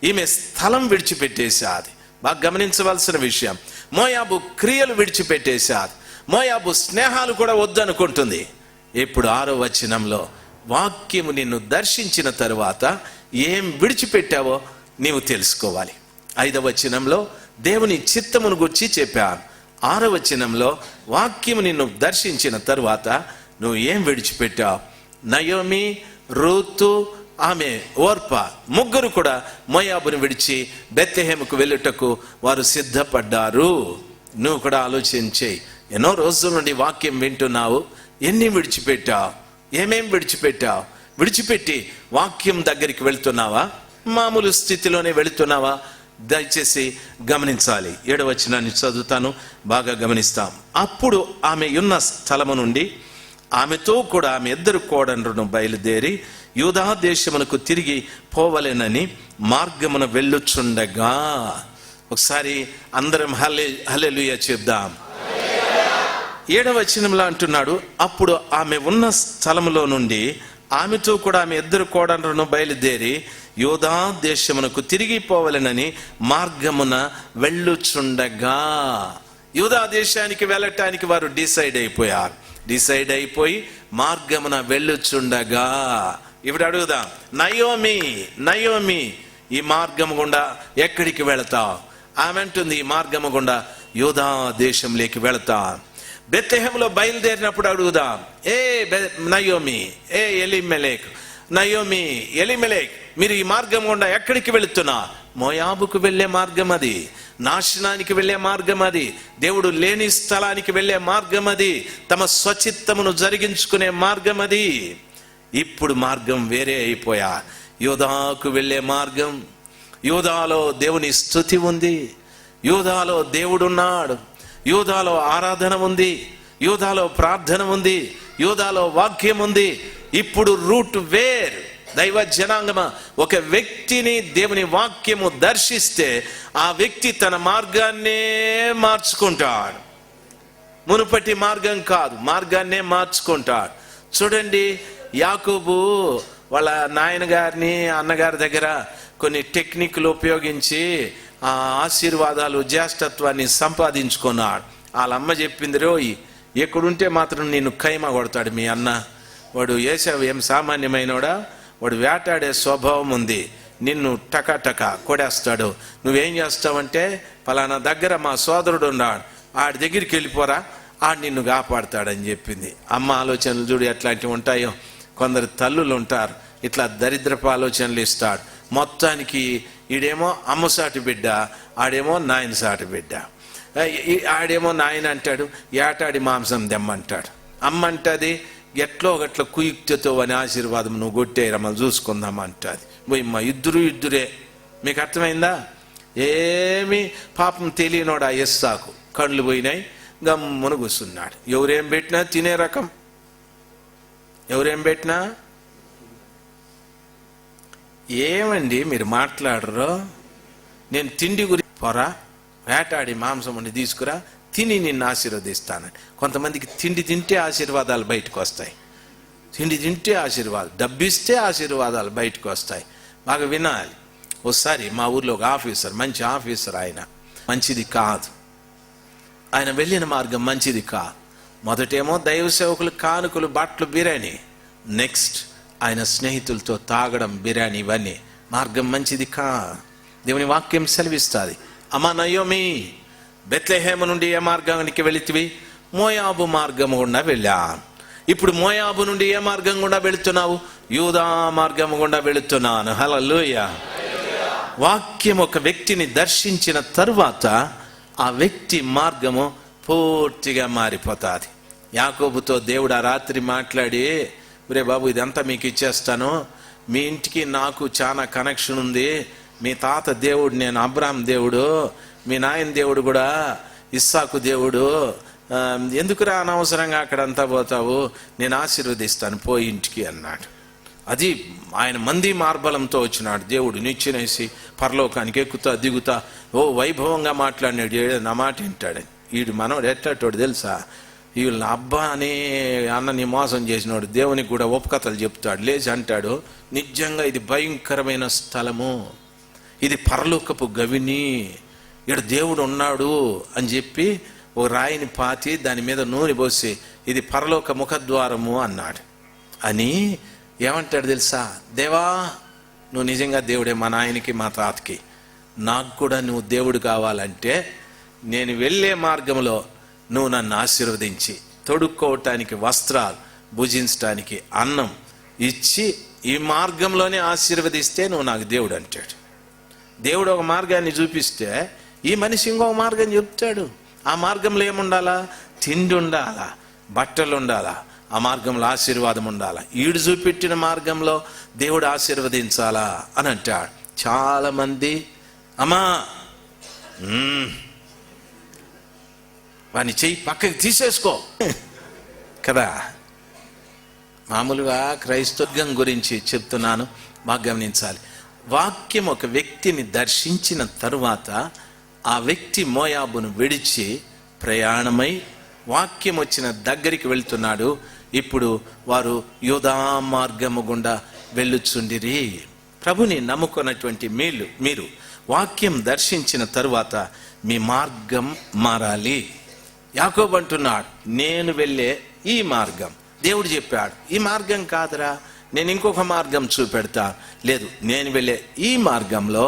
ఈమె స్థలం విడిచిపెట్టేశాది. బాగా గమనించవలసిన విషయం. మోయాబు క్రియలు విడిచిపెట్టేశాది. మోయాబు స్నేహాలు కూడా వద్దనుకుంటుంది. ఇప్పుడు 6వ వచనంలో వాక్యము నిన్ను దర్శించిన తరువాత ఏం విడిచిపెట్టావో నీవు తెలుసుకోవాలి. 5వ వచనంలో దేవుని చిత్తమును గురించి చెప్పాను. 6వ వచనంలో వాక్యము నిన్ను దర్శించిన తరువాత నువ్వు ఏం విడిచిపెట్టావు? నయోమి, రూతు, ఆమె ఓర్ప ముగ్గురు కూడా మోయాబును విడిచి బెత్లెహేముకు వెళ్ళుటకు వారు సిద్ధపడ్డారు. నువ్వు కూడా ఆలోచించే, ఎన్నో రోజుల నుండి వాక్యం వింటున్నావు, ఎన్ని విడిచిపెట్టావు? ఏమేం విడిచిపెట్టావు? విడిచిపెట్టి వాక్యం దగ్గరికి వెళ్తున్నావా? మామూలు స్థితిలోనే వెళుతున్నావా? దయచేసి గమనించాలి. 7వ వచనాన్ని చదువుతాను, బాగా గమనిస్తాం. అప్పుడు ఆమె ఉన్న స్థలము నుండి ఆమెతో కూడా ఆమె 2 కోడన్లను బయలుదేరి యూదా దేశమునకు తిరిగి పోవలెనని మార్గమున వెళ్ళుచుండగా. ఒకసారి అందరం హల్లెలూయా చెప్దాం. 7వ వచనంలో అంటున్నాడు, అప్పుడు ఆమె ఉన్న స్థలములో నుండి ఆమెతో కూడా ఆమె 2 కోడన్లను బయలుదేరి యూదా దేశమునకు తిరిగి పోవలెనని మార్గమున వెళ్ళుచుండగా. యూదా దేశానికి వెళ్ళటానికి వారు డిసైడ్ అయిపోయి మార్గమున వెళ్ళుచుండగా. ఇప్పుడు అడుగుదాం, నయోమి ఈ మార్గము గుండా ఎక్కడికి వెళతావు? ఆమె అంటుంది, ఈ మార్గము గుండా యూదా దేశంలోకి వెళతా. బెత్లెహేములో బయలుదేరినప్పుడు అడుగుదాం, నయోమి, ఎలీమెలెక్, మీరు ఈ మార్గం గుండా ఎక్కడికి వెళుతున్నా? మోయాబుకు వెళ్ళే మార్గం అది, నాశనానికి వెళ్ళే మార్గం అది, దేవుడు లేని స్థలానికి వెళ్ళే మార్గం అది, తమ స్వచిత్తమును జరిగించుకునే మార్గం అది. ఇప్పుడు మార్గం వేరే అయిపోయా. యూదాకు వెళ్ళే మార్గం. యూదాలో దేవుని స్తుతి ఉంది, యూదాలో దేవుడున్నాడు, యూదాలో ఆరాధన ఉంది, యూదాలో ప్రార్థన ఉంది, యూదాలో వాక్యం ఉంది. ఇప్పుడు రూట్ వేర్. దైవ జనాంగమా, ఒక వ్యక్తిని దేవుని వాక్యము దర్శిస్తే ఆ వ్యక్తి తన మార్గాన్నే మార్చుకుంటాడు. మునుపటి మార్గం కాదు, మార్గాన్నే మార్చుకుంటాడు. చూడండి, యాకోబు వాళ్ళ నాయన గారిని అన్నగారి దగ్గర కొన్ని టెక్నిక్లు ఉపయోగించి ఆ ఆశీర్వాదాలు జ్యేష్ఠత్వాన్ని సంపాదించుకున్నాడు. వాళ్ళమ్మ చెప్పింది, రోయి ఎక్కడుంటే మాత్రం నిన్ను ఖైమా కొడతాడు మీ అన్న. వాడు ఏసావు ఏం సామాన్యమైనోడా, వాడు వేటాడే స్వభావం ఉంది, నిన్ను టకా కొడేస్తాడు. నువ్వేం చేస్తావంటే, పలానా దగ్గర మా సోదరుడు ఉన్నాడు, ఆడి దగ్గరికి వెళ్ళిపోరా, ఆడు నిన్ను కాపాడుతాడని చెప్పింది. అమ్మ ఆలోచనలు చూడు ఎట్లాంటివి ఉంటాయో. కొందరు తల్లులు ఉంటారు, ఇట్లా దరిద్రపు ఆలోచనలు ఇస్తాడు. మొత్తానికి ఈడేమో అమ్మ సాటి బిడ్డ, ఆడేమో నాయన సాటి బిడ్డ. ఆడేమో నాయన అంటాడు, ఏటాడి మాంసం దెమ్మంటాడు. అమ్మ అంటది, ఎట్లో ఒకట్ల కుయుక్తితో అని ఆశీర్వాదం నువ్వు కొట్టేరమ్మా చూసుకుందాం అంటుంది. పోయమ్మ ఇద్దరే. మీకు అర్థమైందా? ఏమి పాపం తెలియనోడా ఎస్సాకు కళ్ళు పోయినాయి, గమ్మున కూర్చున్నాడు. ఎవరేం పెట్టినా తినే రకం, ఎవరేం పెట్టినా. ఏమండి మీరు మాట్లాడరు? నేను తిండి గురించి పోరా, వేటాడి మాంసం అని తీసుకురా, తిని నిన్ను ఆశీర్వదిస్తానని. కొంతమందికి తిండి తింటే ఆశీర్వాదాలు బయటకు వస్తాయి, తిండి తింటే ఆశీర్వాదాలు, డబ్బిస్తే ఆశీర్వాదాలు బయటకు వస్తాయి. బాగా వినాలి. ఒకసారి మా ఊర్లో ఒక ఆఫీసర్, మంచి ఆఫీసర్, ఆయన మంచిది కాదు, ఆయన వెళ్ళిన మార్గం మంచిది కాదు. మొదటేమో దైవ సేవకులు కానుకలు, బట్టలు, బిర్యానీ. నెక్స్ట్ ఆయన స్నేహితులతో తాగడం, బిర్యానీ. ఇవన్నీ మార్గం మంచిది కా. దేవుని వాక్యం సెలవిస్తుంది. అమ్మా నయోమి, బెత్లెహేము నుండి ఏ మార్గానికి వెళితివి? మోయాబు మార్గము గుండా వెళ్ళా. ఇప్పుడు మోయాబు నుండి ఏ మార్గం గుండా వెళుతున్నావు? యూదా మార్గము గుండా వెళుతున్నాను. హల్లెలూయా. వాక్యం ఒక వ్యక్తిని దర్శించిన తరువాత ఆ వ్యక్తి మార్గము పూర్తిగా మారిపోతుంది. యాకోబుతో దేవుడు ఆ రాత్రి మాట్లాడి, ఒరే బాబు, ఇదంతా మీకు ఇచ్చేస్తాను, మీ ఇంటికి నాకు చాలా కనెక్షన్ ఉంది, మీ తాత దేవుడు నేను అబ్రాహాం దేవుడు, మీ నాయన దేవుడు కూడా ఇస్సాకు దేవుడు, ఎందుకురా అనవసరంగా అక్కడంతా పోతావు, నేను ఆశీర్వదిస్తాను, పోయి ఇంటికి అన్నాడు. అది ఆయన మంది మార్బలంతో వచ్చినాడు దేవుడు. నిచ్చెనేసి పరలోకానికి ఎక్కుతా దిగుతా వైభవంగా మాట్లాడినాడు. నా మాట వింటాడని. వీడు మనోడు ఎట్టోడు తెలుసా? వీళ్ళ అబ్బా అని అన్నని మోసం చేసినాడు. దేవునికి కూడా ఉపకథలు చెప్తాడు. లేచి అంటాడు, నిజంగా ఇది భయంకరమైన స్థలము, ఇది పరలోకపు గవిని, ఇక్కడ దేవుడు ఉన్నాడు అని చెప్పి ఓ రాయిని పాతి దాని మీద నూనె పోసి ఇది పరలోక ముఖద్వారము అన్నాడు. అని ఏమంటాడు తెలుసా? దేవా, నువ్వు నిజంగా దేవుడే, మా నాయనకి మా తాతకి, నాకు కూడా నువ్వు దేవుడు కావాలంటే నేను వెళ్ళే మార్గంలో నువ్వు నన్ను ఆశీర్వదించి తొడుక్కోవటానికి వస్త్రాలు, భుజించడానికి అన్నం ఇచ్చి ఈ మార్గంలోనే ఆశీర్వదిస్తే నువ్వు నాకు దేవుడు అంటాడు. దేవుడు ఒక మార్గాన్ని చూపిస్తే ఈ మనిషి ఇంకొక మార్గం చెప్తాడు. ఆ మార్గంలో ఏముండాలా? తిండి ఉండాలా, బట్టలు ఉండాలా, ఆ మార్గంలో ఆశీర్వాదం ఉండాలా, ఈడు చూపెట్టిన మార్గంలో దేవుడు ఆశీర్వదించాలా అని అంటాడు. చాలామంది అమ్మా వాని చెయ్యి పక్కకి తీసేసుకో కదా. మామూలుగా క్రైస్తవం గురించి చెప్తున్నాను, బాగా గమనించాలి. వాక్యం ఒక వ్యక్తిని దర్శించిన తరువాత ఆ వ్యక్తి మోయాబును విడిచి ప్రయాణమై వాక్యం వచ్చిన దగ్గరికి వెళ్తున్నాడు. ఇప్పుడు వారు యూదా మార్గము గుండా వెళ్ళుచుండిరి. ప్రభుని నమ్ముకున్నటువంటి మీరు వాక్యం దర్శించిన తరువాత మీ మార్గం మారాలి. యాకోబు అంటున్నాడు, నేను వెళ్ళే ఈ మార్గం దేవుడు చెప్పాడు, ఈ మార్గం కాదురా, నేను ఇంకొక మార్గం చూపెడతాను. లేదు, నేను వెళ్ళే ఈ మార్గంలో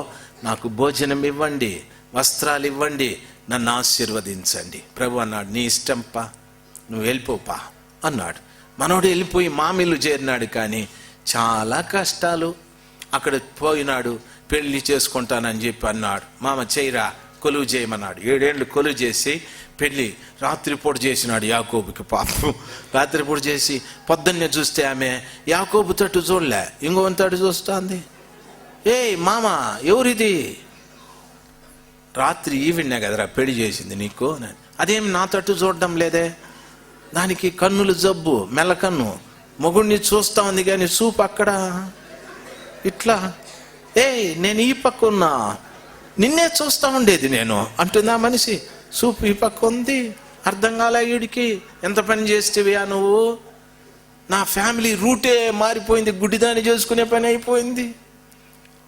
నాకు భోజనం ఇవ్వండి, వస్త్రాలు ఇవ్వండి, నన్ను ఆశీర్వదించండి. ప్రభు అన్నాడు, నీ ఇష్టంపా, నువ్వు వెళ్ళిపోపా అన్నాడు. మనోడు వెళ్ళిపోయి మామిళ్ళు చేరినాడు. కానీ చాలా కష్టాలు. అక్కడ పోయినాడు, పెళ్లి చేసుకుంటానని చెప్పి అన్నాడు. మామ చేయరా, కొలువు చేయమన్నాడు. 7 ఏళ్ళు కొలువు చేసి పెళ్ళి రాత్రిపూట చేసినాడు యాకోబుకి. పాపం రాత్రిపూట చేసి పొద్దున్నే చూస్తే ఆమె యాకోబు తట్టు చూడలే, ఇంకో తట్టు చూస్తుంది. మామ ఎవరిది? రాత్రి ఈవిడ్నే కదరా పెళ్లి చేసింది నీకు. అదేం నా తట్టు చూడడం లేదే? దానికి కన్నులు జబ్బు, మెల్లకన్ను, మొగుడిని చూస్తా ఉంది కానీ చూపు అక్కడ ఇట్లా. నేను ఈ పక్క ఉన్నా, నిన్నే చూస్తా ఉండేది నేను అంటుందా మనిషి. చూపు ఈ పక్క ఉంది, అర్థం కాలే వీడికి. ఎంత పని చేస్తేవా నువ్వు? నా ఫ్యామిలీ రూటే మారిపోయింది, గుడ్డిదాన్ని చేసుకునే పని అయిపోయింది.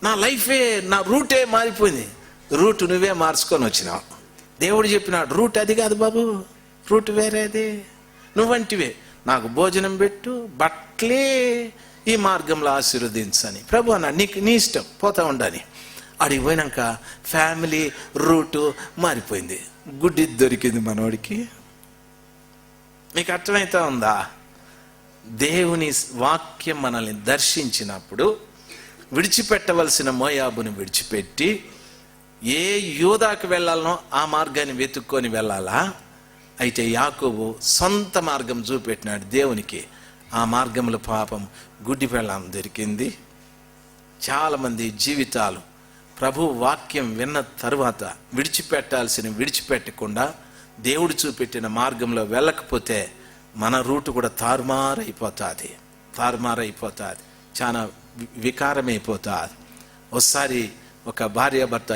నా లైఫే, నా రూటే మారిపోయింది. రూట్ నువ్వే మార్చుకొని వచ్చినావు. దేవుడు చెప్పినాడు, రూట్ అది కాదు బాబు, రూట్ వేరేది. నువ్వంటివే, నాకు భోజనం పెట్టు, బట్లే ఈ మార్గంలో ఆశీర్వదించని. ప్రభు అన్నాడు, నీకు నీ ఇష్టం, పోతా ఉండని. అడిగి పోయినాక ఫ్యామిలీ రూటు మారిపోయింది. గుడ్డి దొరికింది మనోడికి. మీకు అర్థమవుతా ఉందా? దేవుని వాక్యం మనల్ని దర్శించినప్పుడు విడిచిపెట్టవలసిన మోయాబుని విడిచిపెట్టి ఏ యూదాకు వెళ్ళాలనో ఆ మార్గాన్ని వెతుక్కొని వెళ్ళాలా? అయితే యాకోబు సొంత మార్గం చూపెట్టినాడు దేవునికి. ఆ మార్గంలో పాపం గుడ్డి పెళ్ళాం దొరికింది. చాలామంది జీవితాలు ప్రభు వాక్యం విన్న తరువాత విడిచిపెట్టకుండా దేవుడు చూపెట్టిన మార్గంలో వెళ్ళకపోతే మన రూటు కూడా తారుమారైపోతుంది. చాలా వికారమైపోతుంది. ఒకసారి ఒక భార్యాభర్త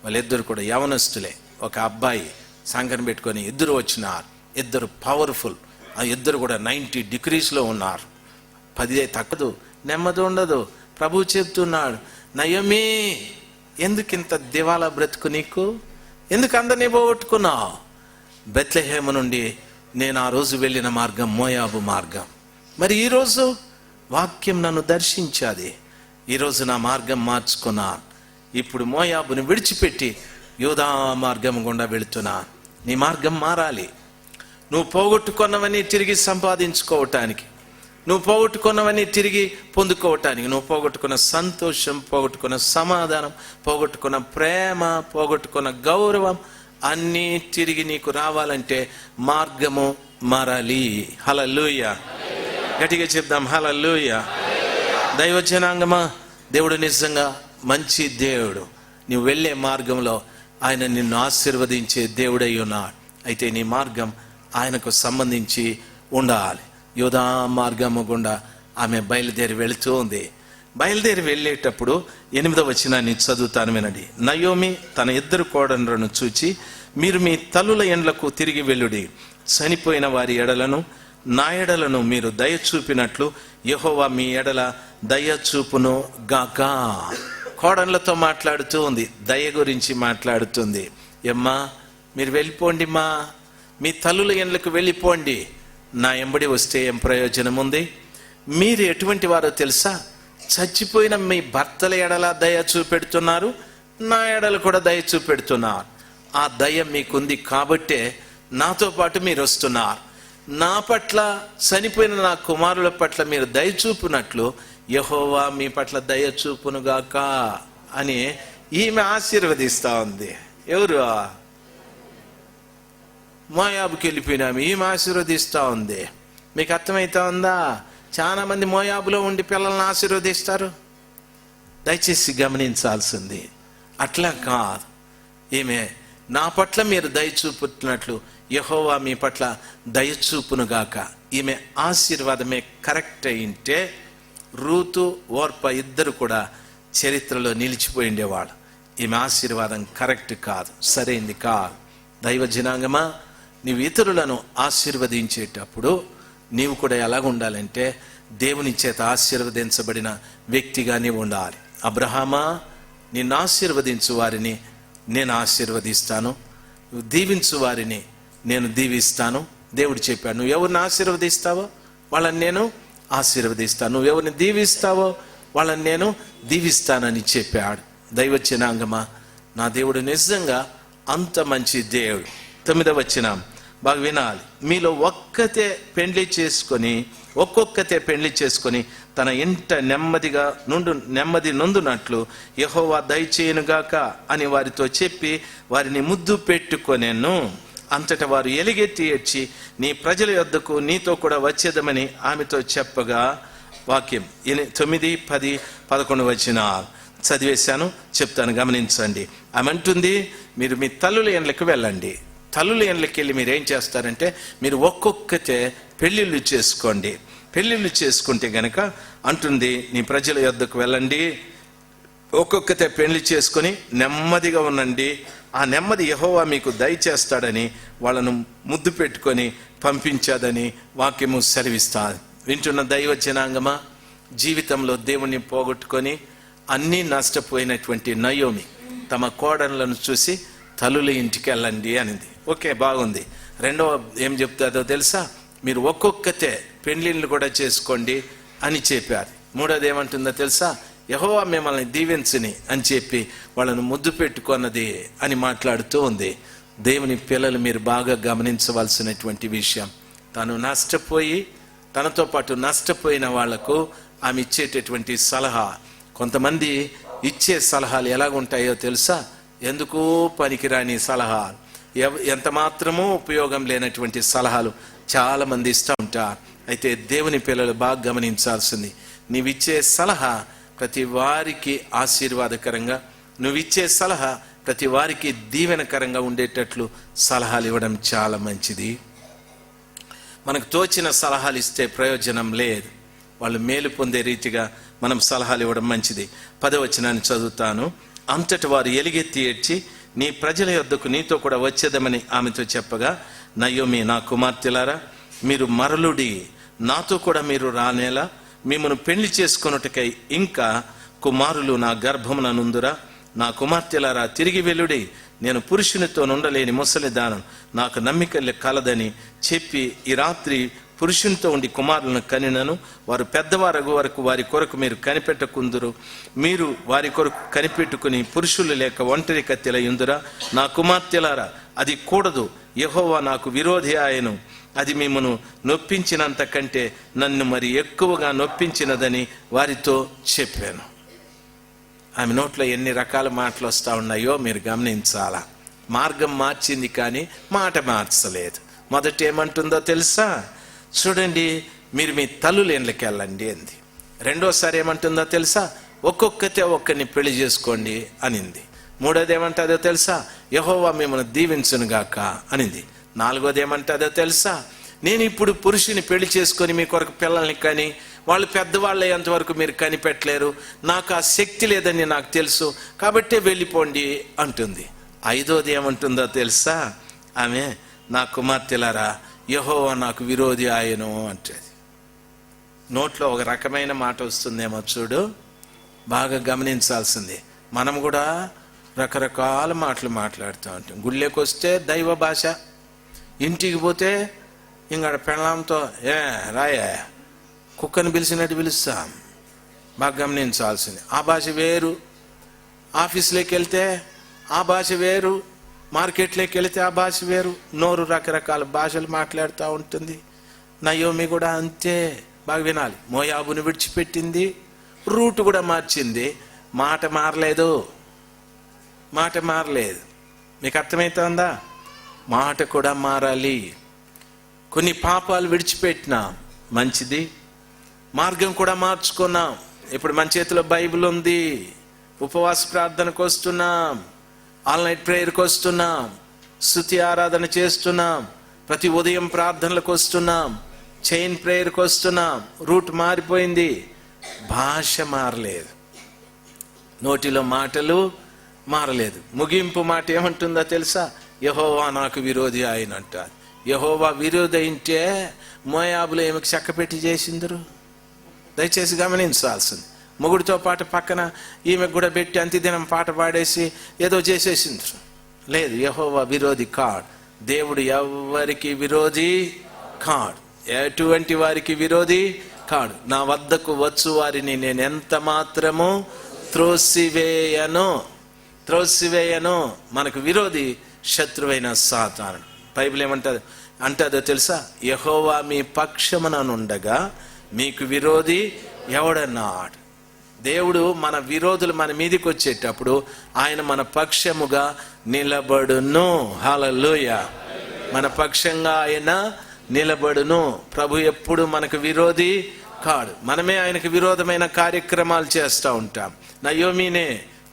వాళ్ళిద్దరు కూడా యవనస్తులే. ఒక అబ్బాయి సంఘం పెట్టుకొని ఇద్దరు వచ్చినారు. ఇద్దరు పవర్ఫుల్. ఆ ఇద్దరు కూడా 90 degreesలో ఉన్నారు. 10 తక్కదు, నెమ్మది ఉండదు. ప్రభు చెప్తున్నాడు, నయోమి, ఎందుకు ఇంత దివాలా బ్రతుకు నీకు? ఎందుకు అందరినీ పోగొట్టుకున్నావు? బెత్లెహేము నుండి నేను ఆ రోజు వెళ్ళిన మార్గం మోయాబు మార్గం. మరి ఈరోజు వాక్యం నన్ను దర్శించాది. ఈరోజు నా మార్గం మార్చుకున్నాను. ఇప్పుడు మోయాబుని విడిచిపెట్టి యూదా మార్గం గుండా వెళుతున్నాను. నీ మార్గం మారాలి. నువ్వు పోగొట్టుకున్నవన్నీ తిరిగి సంపాదించుకోవటానికి, నువ్వు పోగొట్టుకున్నవన్నీ తిరిగి పొందుకోవటానికి, నువ్వు పోగొట్టుకున్న సంతోషం, పోగొట్టుకున్న సమాధానం, పోగొట్టుకున్న ప్రేమ, పోగొట్టుకున్న గౌరవం అన్నీ తిరిగి నీకు రావాలంటే మార్గము మారాలి. హల్లెలూయా. గట్టిగా చెప్దాం హల్లెలూయా. దైవజనాంగమా, దేవుడు నిజంగా మంచి దేవుడు. నువ్వు వెళ్ళే మార్గంలో ఆయన నిన్ను ఆశీర్వదించే దేవుడై ఉన్నాడు. అయితే నీ మార్గం ఆయనకు సంబంధించి ఉండాలి. యూదా మార్గము గుండా ఆమె బయలుదేరి వెళుతూ ఉంది. బయలుదేరి వెళ్ళేటప్పుడు 8వ వచనాన్ని చదువుతాను వినండి. నయోమి తన 2 కోడళ్లను చూచి, మీరు మీ తల్లుల ఎండ్లకు తిరిగి వెళ్ళుడి. చనిపోయిన వారి ఎడలను నా ఎడలను మీరు దయ చూపినట్లు యెహోవా మీ ఎడల దయ చూపును గాక. కోడళ్లతో మాట్లాడుతూ ఉంది, దయ గురించి మాట్లాడుతుంది. ఎమ్మా మీరు వెళ్ళిపోండి, మీ తల్లుల ఎండ్లకు వెళ్ళిపోండి. నా ఎంబడి వస్తే ఏం ప్రయోజనం ఉంది? మీరు ఎటువంటి వారో తెలుసా? చచ్చిపోయిన మీ భర్తల ఎడల దయ చూపెడుతున్నారు, నా ఎడల కూడా దయ చూపెడుతున్నారు. ఆ దయ మీకుంది కాబట్టే నాతో పాటు మీరు వస్తున్నారు. నా పట్ల, చనిపోయిన నా కుమారుల పట్ల మీరు దయ చూపునట్లు యెహోవా మీ పట్ల దయ చూపునుగాక అని ఈమె ఆశీర్వదిస్తా ఉంది. ఎవరు? మోయాబుకి వెళ్ళిపోయినాము, ఈమె ఆశీర్వదిస్తా ఉంది. మీకు అర్థమవుతా ఉందా? చాలా మంది మోయాబులో ఉండి పిల్లల్ని ఆశీర్వదిస్తారు. దయచేసి గమనించాల్సింది అట్లా కాదు. ఈమె నా పట్ల మీరు దయ చూపుతున్నట్లు యెహోవా మీ పట్ల దయ చూపునుగాక. ఈమె ఆశీర్వాదమే కరెక్ట్ అయింటే రూతు, ఓర్ప ఇద్దరు కూడా చరిత్రలో నిలిచిపోయి ఉండేవాళ్ళు. ఈమె ఆశీర్వాదం కరెక్ట్ కాదు, సరైంది కాదు. దైవ జనాంగమా, నీవు ఇతరులను ఆశీర్వదించేటప్పుడు నీవు కూడా ఎలాగ ఉండాలంటే దేవుని చేత ఆశీర్వదించబడిన వ్యక్తిగా నీవు ఉండాలి. అబ్రహామా, నిన్ను ఆశీర్వదించు వారిని నేను ఆశీర్వదిస్తాను, నువ్వు దీవించు వారిని నేను దీవిస్తాను. దేవుడు చెప్పాడు, నువ్వు ఎవరిని ఆశీర్వదిస్తావో వాళ్ళని నేను ఆశీర్వదిస్తాను, నువ్వు ఎవరిని దీవిస్తావో వాళ్ళని నేను దీవిస్తానని చెప్పాడు. దైవజనాంగమా, నా దేవుడు నిజంగా అంత మంచి దేవుడు. 9వ వచనం బాగా వినాలి. మీలో ఒక్కొక్కతే పెండ్లి చేసుకొని తన ఇంట నెమ్మది నొందునట్లు యెహోవా దయచేయునుగాక అని వారితో చెప్పి వారిని ముద్దు పెట్టుకొనెను. అంతటా వారు ఎలుగెత్తి ఏడ్చి నీ ప్రజల యొద్దకు నీతో కూడా వచ్చేదమని ఆమెతో చెప్పగా, వాక్యం 9, 10, 11 వచనాలు చదివేశాను, చెప్తాను గమనించండి. ఆమె అంటుంది, మీరు మీ తల్లుల ఎండ్లకు వెళ్ళండి. తల్లుల ఎండ్లకి వెళ్ళి మీరు ఏం చేస్తారంటే మీరు ఒక్కొక్కతే పెళ్ళిళ్ళు చేసుకోండి. పెళ్ళిళ్ళు చేసుకుంటే గనక అంటుంది, నీ ప్రజల యొద్దకు వెళ్ళండి, ఒక్కొక్కతే పెళ్లి చేసుకొని నెమ్మదిగా ఉండండి. ఆ నెమ్మది యెహోవా మీకు దయచేస్తాడని వాళ్ళను ముద్దు పెట్టుకొని పంపించాదని వాక్యము సెలవిస్తాడు. వింటున్న దైవ జనాంగమా, జీవితంలో దేవుణ్ణి పోగొట్టుకొని అన్నీ నష్టపోయినటువంటి నయోమి తమ కోడళ్లను చూసి తల్లుల ఇంటికి వెళ్ళండి అనింది. ఓకే, బాగుంది. రెండవ ఏం చెప్తాదో తెలుసా? మీరు ఒక్కొక్కతే పెళ్లిళ్ళు కూడా చేసుకోండి అని చెప్పారు. మూడోది ఏమంటుందో తెలుసా? యెహోవా మిమ్మల్ని దీవించుని అని చెప్పి వాళ్ళను ముద్దు పెట్టుకున్నది అని మాట్లాడుతూ ఉంది. దేవుని పిల్లలు మీరు బాగా గమనించవలసినటువంటి విషయం, తను నష్టపోయి తనతో పాటు నష్టపోయిన వాళ్లకు ఆమె ఇచ్చేటటువంటి సలహా. కొంతమంది ఇచ్చే సలహాలు ఎలాగుంటాయో తెలుసా? ఎందుకు పనికిరాని సలహాలు, ఎంత మాత్రమూ ఉపయోగం లేనటువంటి సలహాలు చాలా మంది ఇస్తూ ఉంటారు. అయితే దేవుని పిల్లలు బాగా గమనించాల్సింది, నీవిచ్చే సలహా ప్రతి వారికి ఆశీర్వాదకరంగా, నువ్విచ్చే సలహా ప్రతి వారికి దీవెనకరంగా ఉండేటట్లు సలహాలు ఇవ్వడం చాలా మంచిది. మనకు తోచిన సలహాలు ఇస్తే ప్రయోజనం లేదు. వాళ్ళు మేలు పొందే రీతిగా మనం సలహాలు ఇవ్వడం మంచిది. 10వ వచనాన్ని చదువుతాను. అంతటి వారు ఎలుగెత్తి ఏడ్చి నీ ప్రజల యొద్దకు నీతో కూడా వచ్చేదమని ఆమెతో చెప్పగా, నయోమి, నా కుమార్తెలారా, మీరు మరలుడి, నాతో కూడా మీరు రానేలా, మిమ్మను పెళ్లి చేసుకొనుటకై ఇంకా కుమారులు నా గర్భమున నుందురా. నా కుమార్తెలారా, తిరిగి వెలుడి, నేను పురుషునితో ఉండలేని ముసలిదానం, నాకు నమ్మిక కలదని చెప్పి ఈ రాత్రి పురుషునితో ఉండి కుమారులను కనినను. వారు పెద్దవారగు వరకు వారి కొరకు మీరు కనిపెట్టకుందురు. మీరు వారి కొరకు కనిపెట్టుకుని పురుషులు లేక ఒంటరి కత్తెలయుందురా? నా కుమార్తెలారా, అది కూడదు. యెహోవా నాకు విరోధి ఆయను. అది మిమ్మను నొప్పించినంత కంటే నన్ను మరి ఎక్కువగా నొప్పించినదని వారితో చెప్పాను. ఆమె నోట్లో ఎన్ని రకాల మాటలు వస్తూ ఉన్నాయో మీరు గమనించాలా. మార్గం మార్చింది కానీ మాట మార్చలేదు. మొదట ఏమంటుందో తెలుసా? చూడండి, మీరు మీ తల్లులేండ్లకి వెళ్ళండి అంది. రెండోసారి ఏమంటుందో తెలుసా? ఒక్కొక్కతే ఒక్కరిని పెళ్లి చేసుకోండి అనింది. మూడోది ఏమంటుందో తెలుసా? యెహోవా మిమ్మల్ని దీవించునుగాక అనింది. నాలుగోది ఏమంటుందో తెలుసా? నేను ఇప్పుడు పురుషుని పెళ్లి చేసుకొని మీ కొరకు పిల్లల్ని కానీ వాళ్ళు పెద్దవాళ్ళు అయ్యేంతవరకు మీరు కనిపెట్టలేరు, నాకు ఆ శక్తి లేదని నాకు తెలుసు, కాబట్టే వెళ్ళిపోండి అంటుంది. ఐదోది ఏమంటుందో తెలుసా? ఆమె, నా కుమార్తెలారా, యెహోవా నాకు విరోధి ఆయను అంటది. నోట్లో ఒక రకమైన మాట వస్తుందేమో చూడు, బాగా గమనించాల్సింది. మనం కూడా రకరకాల మాటలు మాట్లాడుతూ ఉంటాం. గుళ్ళకి వస్తే దైవ భాష, ఇంటికి పోతే ఇంకడ పెళ్ళాంతో రాయే కుక్కని పిలిచినట్టు పిలుస్తాం. బాగా గమనించాల్సింది. ఆ భాష వేరు. ఆఫీస్లోకి వెళ్తే ఆ భాష వేరు, మార్కెట్లోకి వెళితే ఆ భాష వేరు. నోరు రకరకాల భాషలు మాట్లాడుతూ ఉంటుంది. నయోమి కూడా అంతే. బాగా వినాలి. మోయాబుని విడిచిపెట్టింది, రూట్ కూడా మార్చింది, మాట మారలేదు. మాట మారలేదు. మీకు అర్థమవుతుందా? మాట కూడా మారాలి. కొన్ని పాపాలు విడిచిపెట్టినాం, మంచిది. మార్గం కూడా మార్చుకున్నాం. ఇప్పుడు మన చేతిలో బైబిల్ ఉంది. ఉపవాస ప్రార్థనకు వస్తున్నాం, ఆల్ నైట్ ప్రేయర్కి వస్తున్నాం, స్తుతి ఆరాధన చేస్తున్నాం, ప్రతి ఉదయం ప్రార్థనలకు వస్తున్నాం, చైన్ ప్రేయర్కి వస్తున్నాం. రూట్ మారిపోయింది, భాష మారలేదు, నోటిలో మాటలు మారలేదు. ముగింపు మాట ఏమంటుందో తెలుసా? యెహోవా నాకు విరోధి ఆయన అంటారు. యెహోవా విరోధి అంటే మోయాబులు ఏమికి చక్కపెట్టి చేసిందరు? దయచేసి గమనించాల్సింది. మొగుడితో పాటు పక్కన ఈమెకు కూడా పెట్టి అంత్యదినం పాట పాడేసి ఏదో చేసేసిండ్రు. లేదు, యెహోవా విరోధి కాడు. దేవుడు ఎవరికి విరోధి కాడు, ఎటువంటి వారికి విరోధి కాడు. నా వద్దకు వచ్చు వారిని నేను ఎంత మాత్రము త్రోసివేయను. మనకు విరోధి శత్రువైన సాతాను. బైబిల్ అంటదో తెలుసా? యెహోవా మీ పక్షముననుండగా మీకు విరోధి ఎవడన్నాడు? దేవుడు మన విరోధులు మన మీదికి వచ్చేటప్పుడు ఆయన మన పక్షముగా నిలబడును. హల్లెలూయా. మన పక్షంగా ఆయన నిలబడును. ప్రభు ఎప్పుడు మనకు విరోధి కాడు. మనమే ఆయనకు విరోధమైన కార్యక్రమాలు చేస్తూ ఉంటాం.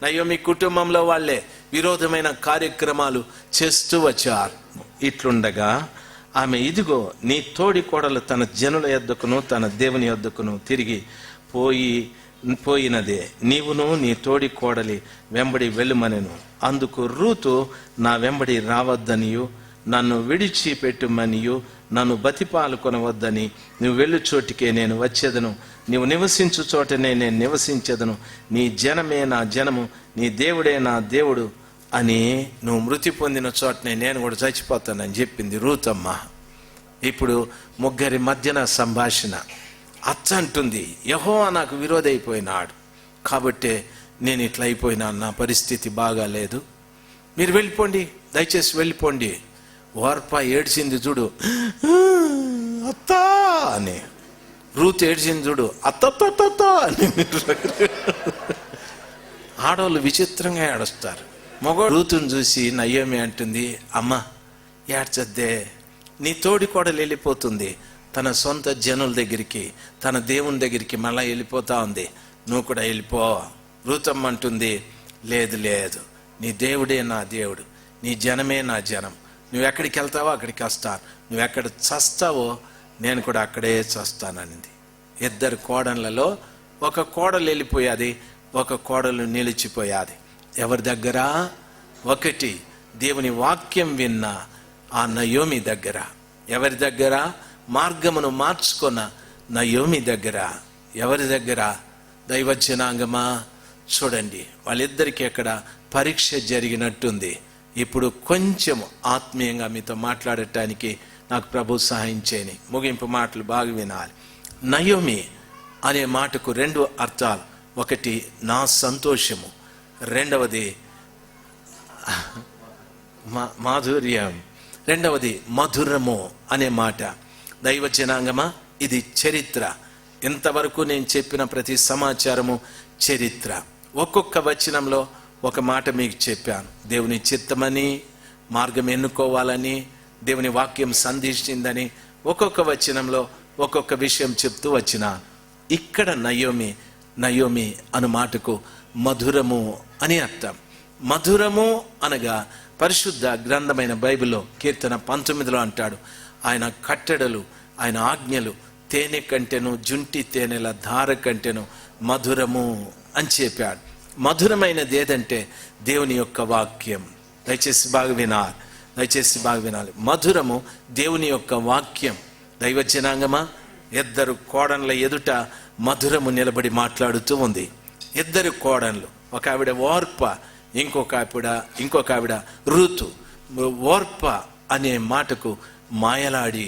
నయోమి కుటుంబంలో వాళ్ళే విరోధమైన కార్యక్రమాలు చేస్తూ వచ్చారు. ఇట్లుండగా ఆమె, ఇదిగో నీ తోడి కోడలు తన జనుల యొద్దకును తన దేవుని యొద్దకును తిరిగి పోయినదే, నీవును నీ తోడి కోడలి వెంబడి వెళ్ళుమనెను. అందుకు రూతు, నా వెంబడి రావద్దనియు నన్ను విడిచిపెట్టుమనియు నన్ను బతిపాలు కొనవద్దని, నువ్వు వెళ్ళు చోటికే నేను వచ్చేదను, నీవు నివసించు చోటనే నేను నివసించేదను, నీ జనమే నా జనము, నీ దేవుడే నా దేవుడు అని, నువ్వు మృతి పొందిన చోటనే నేను కూడా చచ్చిపోతానని చెప్పింది రూతమ్మ. ఇప్పుడు ముగ్గురి మధ్యన సంభాషణ. అచ్చ అంటుంది, యెహోవా నాకు విరోధి అయిపోయినాడు కాబట్టే నేను ఇట్లా అయిపోయినా, నా పరిస్థితి బాగాలేదు, మీరు వెళ్ళిపోండి, దయచేసి వెళ్ళిపోండి. ఓర్ప ఏడ్చింది చూడు, అత్తా అని. రూత్ ఏడ్చింది చూడు, అత్త అని. ఆడవాళ్ళు విచిత్రంగా ఏడుస్తారు. మగ రూతుని చూసి నయోమి అంటుంది, అమ్మ ఏడ్చద్దే, నీ తోడి కోడలు వెళ్ళిపోతుంది తన సొంత జనుల దగ్గరికి, తన దేవుని దగ్గరికి మళ్ళా వెళ్ళిపోతా ఉంది, నువ్వు కూడా వెళ్ళిపో. రూతమ్మ అంటుంది, లేదు లేదు, నీ దేవుడే నా దేవుడు, నీ జనమే నా జనం, నువ్వు ఎక్కడికి వెళ్తావో అక్కడికి వస్తాను, నువ్వు ఎక్కడ చస్తావో నేను కూడా అక్కడే చస్తాననింది. ఇద్దరు కోడళ్ళలో ఒక కోడలు వెళ్ళిపోయాది, ఒక కోడలు నిలిచిపోయాది. ఎవరి దగ్గర? ఒకటి దేవుని వాక్యం విన్న ఆ నయోమి దగ్గర. ఎవరి దగ్గర? మార్గమును మార్చుకున్న నయోమి దగ్గర. ఎవరి దగ్గర? దైవజనాంగమా చూడండి, వాళ్ళిద్దరికి అక్కడ పరీక్ష జరిగినట్టుంది. ఇప్పుడు కొంచెం ఆత్మీయంగా మీతో మాట్లాడటానికి నాకు ప్రభు సహాయం చేయని. ముగింపు మాటలు బాగా వినాలి. నయోమి అనే మాటకు 2 అర్థాలు. ఒకటి నా సంతోషము, రెండవది మాధుర్యం, రెండవది మధురము అనే మాట. దైవ జనాంగమా, ఇది చరిత్ర. ఇంతవరకు నేను చెప్పిన ప్రతి సమాచారము చరిత్ర. ఒక్కొక్క వచనంలో ఒక మాట మీకు చెప్పాను. దేవుని చిత్తమని, మార్గం ఎన్నుకోవాలని, దేవుని వాక్యం సందేశించిందని ఒక్కొక్క వచనంలో ఒక్కొక్క విషయం చెప్తూ వచ్చినాను. ఇక్కడ నయోమి అను మాటకు మధురము అని అర్థం. మధురము అనగా పరిశుద్ధ గ్రంథమైన బైబిల్లో కీర్తన 19లో అంటాడు, ఆయన కట్టడలు, ఆయన ఆజ్ఞలు తేనె కంటెను, జుంటి తేనెల ధార కంటెను మధురము అని చెప్పాడు. మధురమైనది ఏదంటే దేవుని యొక్క వాక్యం. దయచేసి బాగా వినాలి. మధురము దేవుని యొక్క వాక్యం. దైవ జనాంగమా, 2 కోడన్ల ఎదుట మధురము నిలబడి మాట్లాడుతూ ఉంది. 2 కోడన్లు, ఒక ఆవిడ ఓర్ప, ఇంకొక ఆవిడ ఋతు. ఓర్ప అనే మాటకు మాయలాడి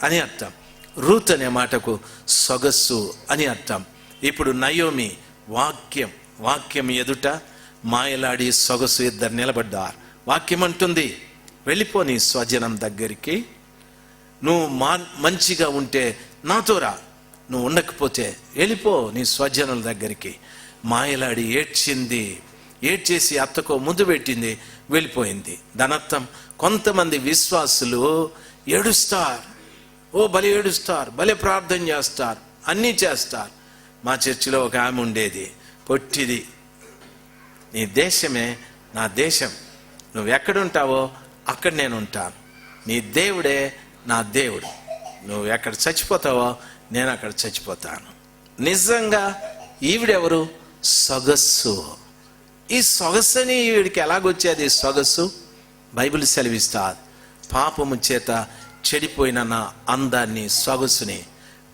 అని అర్థం. రూత్ అనే మాటకు సొగస్సు అని అర్థం. ఇప్పుడు నయోమి వాక్యం ఎదుట మాయలాడి సొగసు 2 నిలబడ్డారు. వాక్యం అంటుంది, వెళ్ళిపో నీ స్వజనం దగ్గరికి, నువ్వు మంచిగా ఉంటే నాతో రా, నువ్వు ఉండకపోతే వెళ్ళిపో నీ స్వజనుల దగ్గరికి. మాయలాడి ఏడ్చేసి అత్తకో ముద్దు పెట్టింది, వెళ్ళిపోయింది. దానర్థం కొంతమంది విశ్వాసులు ఏడుస్తారు, భలే ఏడుస్తారు, భలే ప్రార్థన చేస్తారు, అన్నీ చేస్తారు. మా చర్చిలో ఒక ఆమె ఉండేది, పొట్టిది. నీ దేశమే నా దేశం, నువ్వు ఎక్కడుంటావో అక్కడ నేను ఉంటాను, నీ దేవుడే నా దేవుడు, నువ్వు ఎక్కడ చచ్చిపోతావో నేను అక్కడ చచ్చిపోతాను. నిజంగా ఈవిడెవరు? సొగస్సు. ఈ సొగస్సుని ఈవిడికి ఎలాగొచ్చేది? సొగస్సు బైబిల్ సెలవిస్తాది, పాపము చేత చెడిపోయిన నా అందాన్ని, సొగసుని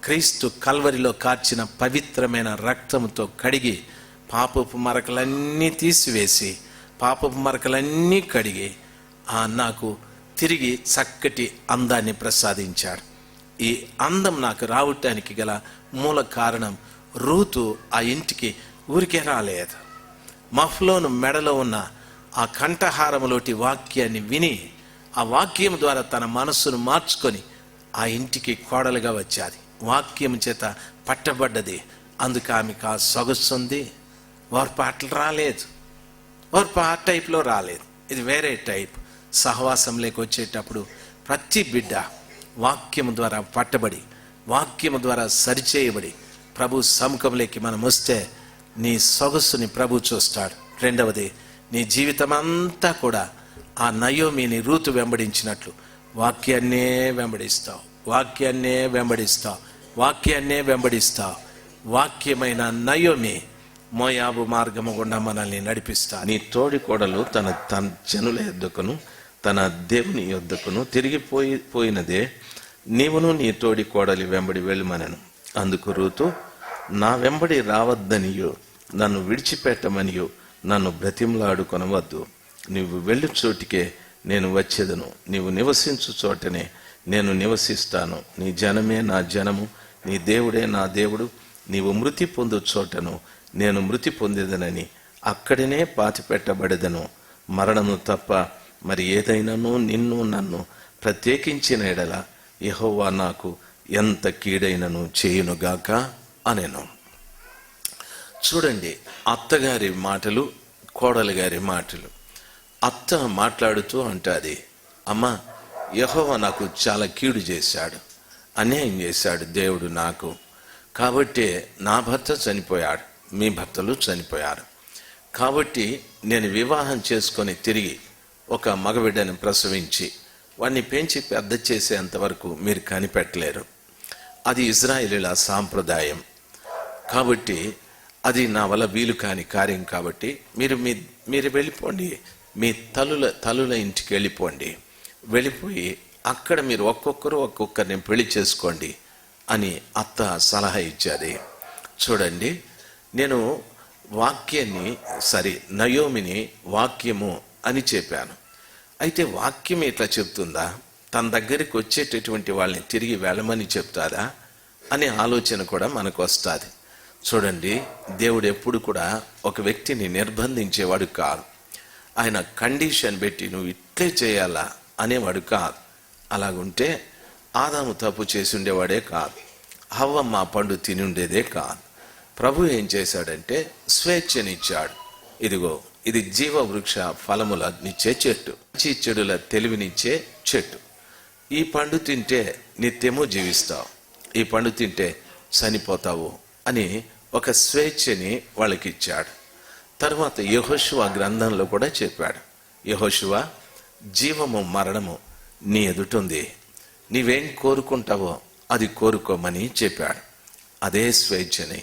క్రీస్తు కల్వరిలో కార్చిన పవిత్రమైన రక్తముతో కడిగి, పాపపు మరకలన్నీ తీసివేసి, పాపపు మరకలన్నీ కడిగి నాకు తిరిగి చక్కటి అందాన్ని ప్రసాదించాడు. ఈ అందం నాకు రావటానికి గల మూల కారణం, రూతు ఆ ఇంటికి ఊరికే రాలేదు. మఫ్లోను మెడలో ఉన్న ఆ కంఠహారములోటి వాక్యాన్ని విని, ఆ వాక్యం ద్వారా తన మనస్సును మార్చుకొని ఆ ఇంటికి కోడలుగా వచ్చాది. వాక్యం చేత పట్టబడ్డది, అందుకు ఆమెకు ఆ సొగసు ఉంది. ఓర్ప అట్లా రాలేదు, ఓర్ప ఆ టైప్లో రాలేదు, ఇది వేరే టైప్. సహవాసంలోకి వచ్చేటప్పుడు ప్రతి బిడ్డ వాక్యము ద్వారా పట్టబడి, వాక్యము ద్వారా సరిచేయబడి ప్రభు సముఖంలోకి మనం వస్తే నీ సొగసుని ప్రభు చూస్తాడు. రెండవది, నీ జీవితం అంతా కూడా ఆ నయోమిని రూతు వెంబడించినట్లు వాక్యాన్నే వెంబడిస్తావు. వాక్యమైన నయోమి మోయాబు మార్గము గుండా మనల్ని నడిపిస్తా. నీ తోడి కోడలు తన జనుల యొద్దకును తన దేవుని యొద్దకును తిరిగిపోయినదే, నీవును నీ తోడి కోడలి వెంబడి వెళ్ళమనను. అందుకు రూతు, నా వెంబడి రావద్దనియో, నన్ను విడిచిపెట్టమనియో నన్ను బ్రతిమలాడుకొనవద్దు. నీవు వెళ్ళు చోటికే నేను వచ్చేదను, నీవు నివసించు చోటనే నేను నివసిస్తాను. నీ జనమే నా జనము, నీ దేవుడే నా దేవుడు. నీవు మృతి పొందు చోటను నేను మృతి పొందేదనని అక్కడనే పాతిపెట్టబడేదను. మరణము తప్ప మరి ఏదైనాను నిన్ను నన్ను ప్రత్యేకించిన ఎడల యెహోవా నాకు ఎంత కీడైనను చేయునుగాక అనెను. చూడండి, అత్తగారి మాటలు, కోడలి గారి మాటలు. అత్త మాట్లాడుతూ అంటాది, అమ్మా, యెహోవా నాకు చాలా కీడు చేశాడు, అన్యాయం చేశాడు దేవుడు నాకు. కాబట్టి నా భర్త చనిపోయాడు, మీ భర్తలు చనిపోయారు. కాబట్టి నేను వివాహం చేసుకొని తిరిగి ఒక మగబిడ్డని ప్రసవించి వాడిని పెంచి పెద్ద చేసేంతవరకు మీరు కనిపెట్టలేరు. అది ఇజ్రాయేలీల సాంప్రదాయం. కాబట్టి అది నా వల్ల వీలు కాని కార్యం. కాబట్టి మీరు వెళ్ళిపోండి, మీ తల్లుల ఇంటికి వెళ్ళిపోయి అక్కడ మీరు ఒక్కొక్కరిని పెళ్లి చేసుకోండి అని అత్త సలహా ఇచ్చేది. చూడండి, నేను నయోమిని వాక్యము అని చెప్పాను. అయితే వాక్యం ఇట్లా చెప్తుందా, తన దగ్గరికి వచ్చేటటువంటి వాళ్ళని తిరిగి వెళ్ళమని చెప్తాదా అనే ఆలోచన కూడా మనకు వస్తుంది. చూడండి, దేవుడు ఎప్పుడు కూడా ఒక వ్యక్తిని నిర్బంధించేవాడు కాదు. ఆయన కండిషన్ పెట్టి నువ్వు ఇట్లే చేయాలా అనేవాడు కాదు. అలాగుంటే ఆదాము తప్పు చేసి ఉండేవాడే కాదు, హవ్వమ్మ పండు తిని ఉండేదే కాదు. ప్రభు ఏం చేశాడంటే స్వేచ్ఛనిచ్చాడు. ఇదిగో, ఇది జీవవృక్ష ఫలములనిచ్చే చెట్టు, మంచి చెడుల తెలివినిచ్చే చెట్టు. ఈ పండు తింటే నిత్యము జీవిస్తావు, ఈ పండు తింటే చనిపోతావు అని ఒక స్వేచ్ఛని వాళ్ళకి ఇచ్చాడు. తర్వాత యెహోషువ గ్రంథంలో కూడా చెప్పాడు, యెహోషువ, జీవము మరణము నీ ఎదుటుంది, నీవేం కోరుకుంటావో అది కోరుకోమని చెప్పాడు. అదే స్వేచ్ఛని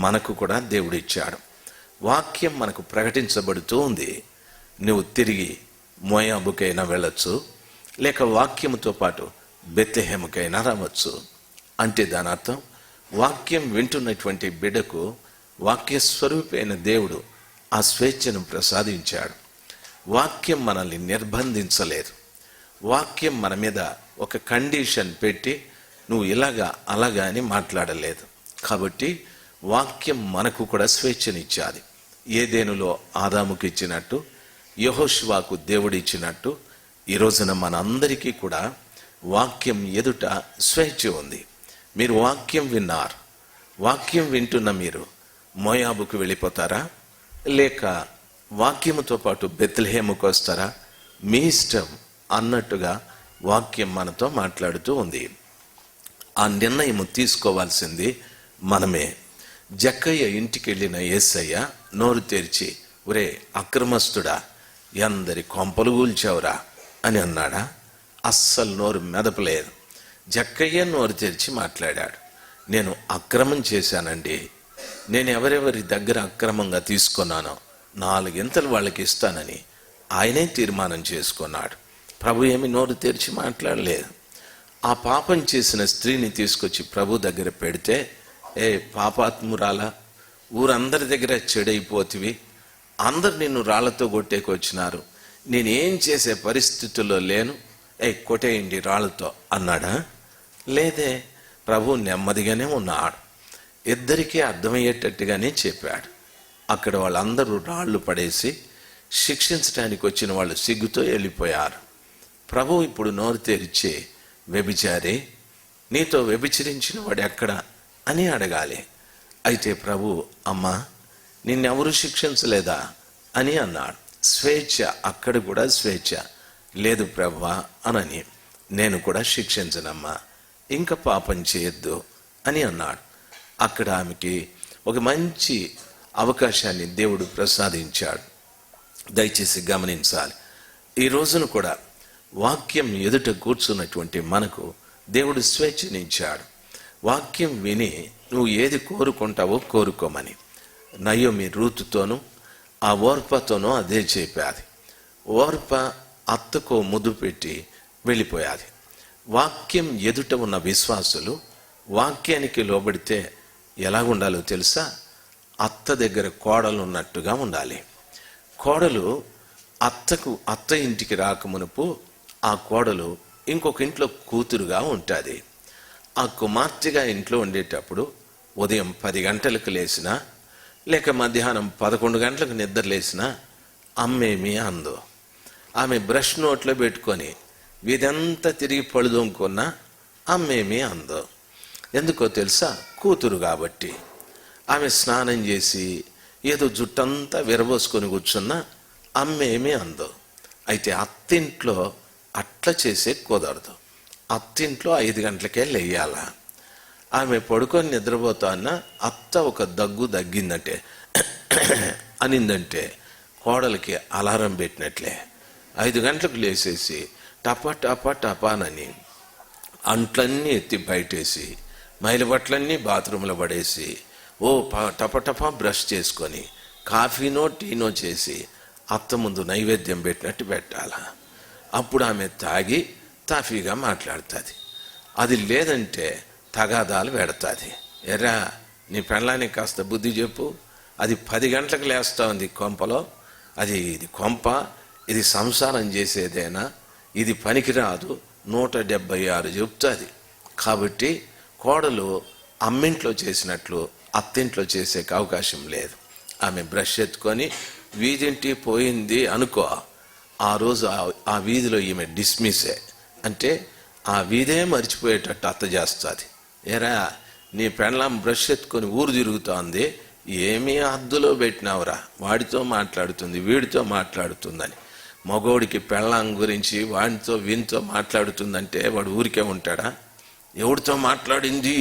మనకు కూడా దేవుడు ఇచ్చాడు. వాక్యం మనకు ప్రకటించబడుతూ ఉంది. నువ్వు తిరిగి మోయాబుకైనా వెళ్ళొచ్చు, లేక వాక్యముతో పాటు బెత్లెహేముకైనా రావచ్చు. అంటే దాని అర్థం, వాక్యం వింటున్నటువంటి బిడ్డకు వాక్య స్వరూపైన దేవుడు ఆ స్వేచ్ఛను ప్రసాదించాడు. వాక్యం మనల్ని నిర్బంధించలేదు. వాక్యం మన మీద ఒక కండిషన్ పెట్టి నువ్వు ఇలాగా అలాగా అని మాట్లాడలేదు. కాబట్టి వాక్యం మనకు కూడా స్వేచ్ఛనిచ్చాది. ఏదెనులో ఆదాముకి ఇచ్చినట్టు, యెహోషువకు దేవుడు ఇచ్చినట్టు, ఈ రోజున మనందరికీ కూడా వాక్యం ఎదుట స్వేచ్ఛ ఉంది. మీరు వాక్యం విన్నారు. వాక్యం వింటున్న మీరు మోయాబుకు వెళ్ళిపోతారా, లేక వాక్యముతో పాటు బెత్లెహేముకు వస్తారా? మీ ఇష్టం అన్నట్టుగా వాక్యం మనతో మాట్లాడుతూ ఉంది. ఆ నిర్ణయం తీసుకోవాల్సింది మనమే. జక్కయ్య ఇంటికి వెళ్ళిన యేసయ్య నోరు తెరిచి, ఒరే అక్రమస్తుడా, ఎందరి కొంపలు కూల్చావురా అని అన్నాడా? అస్సలు నోరు మెదపలేదు. జక్కయ్య నోరు తెరిచి మాట్లాడాడు, నేను అక్రమం చేశానండి, నేను ఎవరెవరి దగ్గర అక్రమంగా తీసుకున్నానో 4 వాళ్ళకి ఇస్తానని ఆయనే తీర్మానం చేసుకున్నాడు. ప్రభు ఏమి నోరు తెరిచి మాట్లాడలేదు. ఆ పాపం చేసిన స్త్రీని తీసుకొచ్చి ప్రభు దగ్గర పెడితే, ఏ పాపాత్మురాలా, ఊరందరి దగ్గర చెడైపోతివి, అందరు నిన్ను రాళ్లతో కొట్టేకొచ్చినారు, నేనేం చేసే పరిస్థితుల్లో లేను, కొట్టేయండి రాళ్ళతో అన్నాడా? లేదే. ప్రభు నెమ్మదిగానే ఉన్నాడు, ఇద్దరికీ అర్థమయ్యేటట్టుగానే చెప్పాడు. అక్కడ వాళ్ళందరూ రాళ్ళు పడేసి శిక్షించడానికి వచ్చిన వాళ్ళు సిగ్గుతో వెళ్ళిపోయారు. ప్రభు ఇప్పుడు నోరు తెరిచి, వ్యభిచారి, నీతో వ్యభిచరించిన వాడు ఎక్కడ అని అడగాలి. అయితే ప్రభు, అమ్మా నిన్నెవరు శిక్షించలేదా అని అన్నాడు. స్వేచ్ఛ, అక్కడ కూడా స్వేచ్ఛ. లేదు ప్రభువా అనని, నేను కూడా శిక్షించనమ్మా, ఇంకా పాపం చేయొద్దు అని అన్నాడు. అక్కడ ఆమెకి ఒక మంచి అవకాశాన్ని దేవుడు ప్రసాదించాడు. దయచేసి గమనించాలి. ఈ రోజున కూడా వాక్యం ఎదుట కూర్చున్నటువంటి మనకు దేవుడు స్వేచ్ఛనిచ్చాడు. వాక్యం విని నువ్వు ఏది కోరుకుంటావో కోరుకోమని. నయోమి రూతుతోనూ ఆ ఓర్పతోనూ అదే చెప్పాది. ఓర్ప అత్తకో ముద్దు పెట్టి వెళ్ళిపోయాది. వాక్యం ఎదుట ఉన్న విశ్వాసులు వాక్యానికి లోబడితే ఎలా ఉండాలో తెలుసా? అత్త దగ్గర కోడలు ఉన్నట్టుగా ఉండాలి. కోడలు అత్త ఇంటికి రాకమునుపు ఆ కోడలు ఇంకొక ఇంట్లో కూతురుగా ఉంటుంది. ఆ కుమార్తెగా ఇంట్లో ఉండేటప్పుడు ఉదయం 10 గంటలకు లేచినా, లేక మధ్యాహ్నం 11 గంటలకు నిద్ర లేచినా అమ్మేమి అందో. ఆమె బ్రష్ నోట్లో పెట్టుకొని వీధంతా తిరిగి పழுదొంకున్నా అమ్మేమి అందో. ఎందుకో తెలుసా? కూతురు కాబట్టి. ఆమె స్నానం చేసి ఏదో జుట్టంతా విరబోసుకొని కూర్చున్నా అమ్మేమి అందో. అయితే అత్తింట్లో అట్లా చేసే కుదరదు. అత్తింట్లో 5 గంటలకే లేయాల. ఆమె పడుకొని నిద్రపోతా అన్న అత్త ఒక దగ్గిందంటే అనిందంటే కోడలికి అలారం పెట్టినట్లే 5 గంటలకు లేచేసి టపా టపా టపానని అంట్లన్నీ ఎత్తి బయటేసి మైలు బట్టలన్నీ బాత్రూంలో పడేసి టపటపా బ్రష్ చేసుకొని కాఫీనో టీనో చేసి అత్త ముందు నైవేద్యం పెట్టినట్టు పెట్టాల. అప్పుడు ఆమె తాగి తాఫీగా మాట్లాడుతుంది. అది లేదంటే తగాదాలు పెడతాది. ఎరా నీ పెళ్ళానికి కాస్త బుద్ధి చెప్పు, అది 10 గంటలకు లేస్తా ఉంది కొంపలో, అది ఇది కొంప, ఇది సంసారం చేసేదేనా, ఇది పనికిరాదు, 176 చెప్తుంది. కాబట్టి కోడలు అమ్మింట్లో చేసినట్లు అత్తింట్లో చేసే అవకాశం లేదు. ఆమె బ్రష్ ఎత్తుకొని వీధింటి పోయింది అనుకో, ఆ రోజు ఆ వీధిలో ఈమె డిస్మిస్సే. అంటే ఆ వీధే మర్చిపోయేటట్టు అత్త చేస్తుంది. ఏరా నీ పెళ్ళాం బ్రష్ ఎత్తుకొని ఊరు తిరుగుతోంది, ఏమీ హద్దులో పెట్టినావురా, వాడితో మాట్లాడుతుంది వీడితో మాట్లాడుతుందని. మగోడికి పెళ్ళాం గురించి వాడితో వీనితో మాట్లాడుతుందంటే వాడు ఊరికే ఉంటాడా? ఎవడితో మాట్లాడింది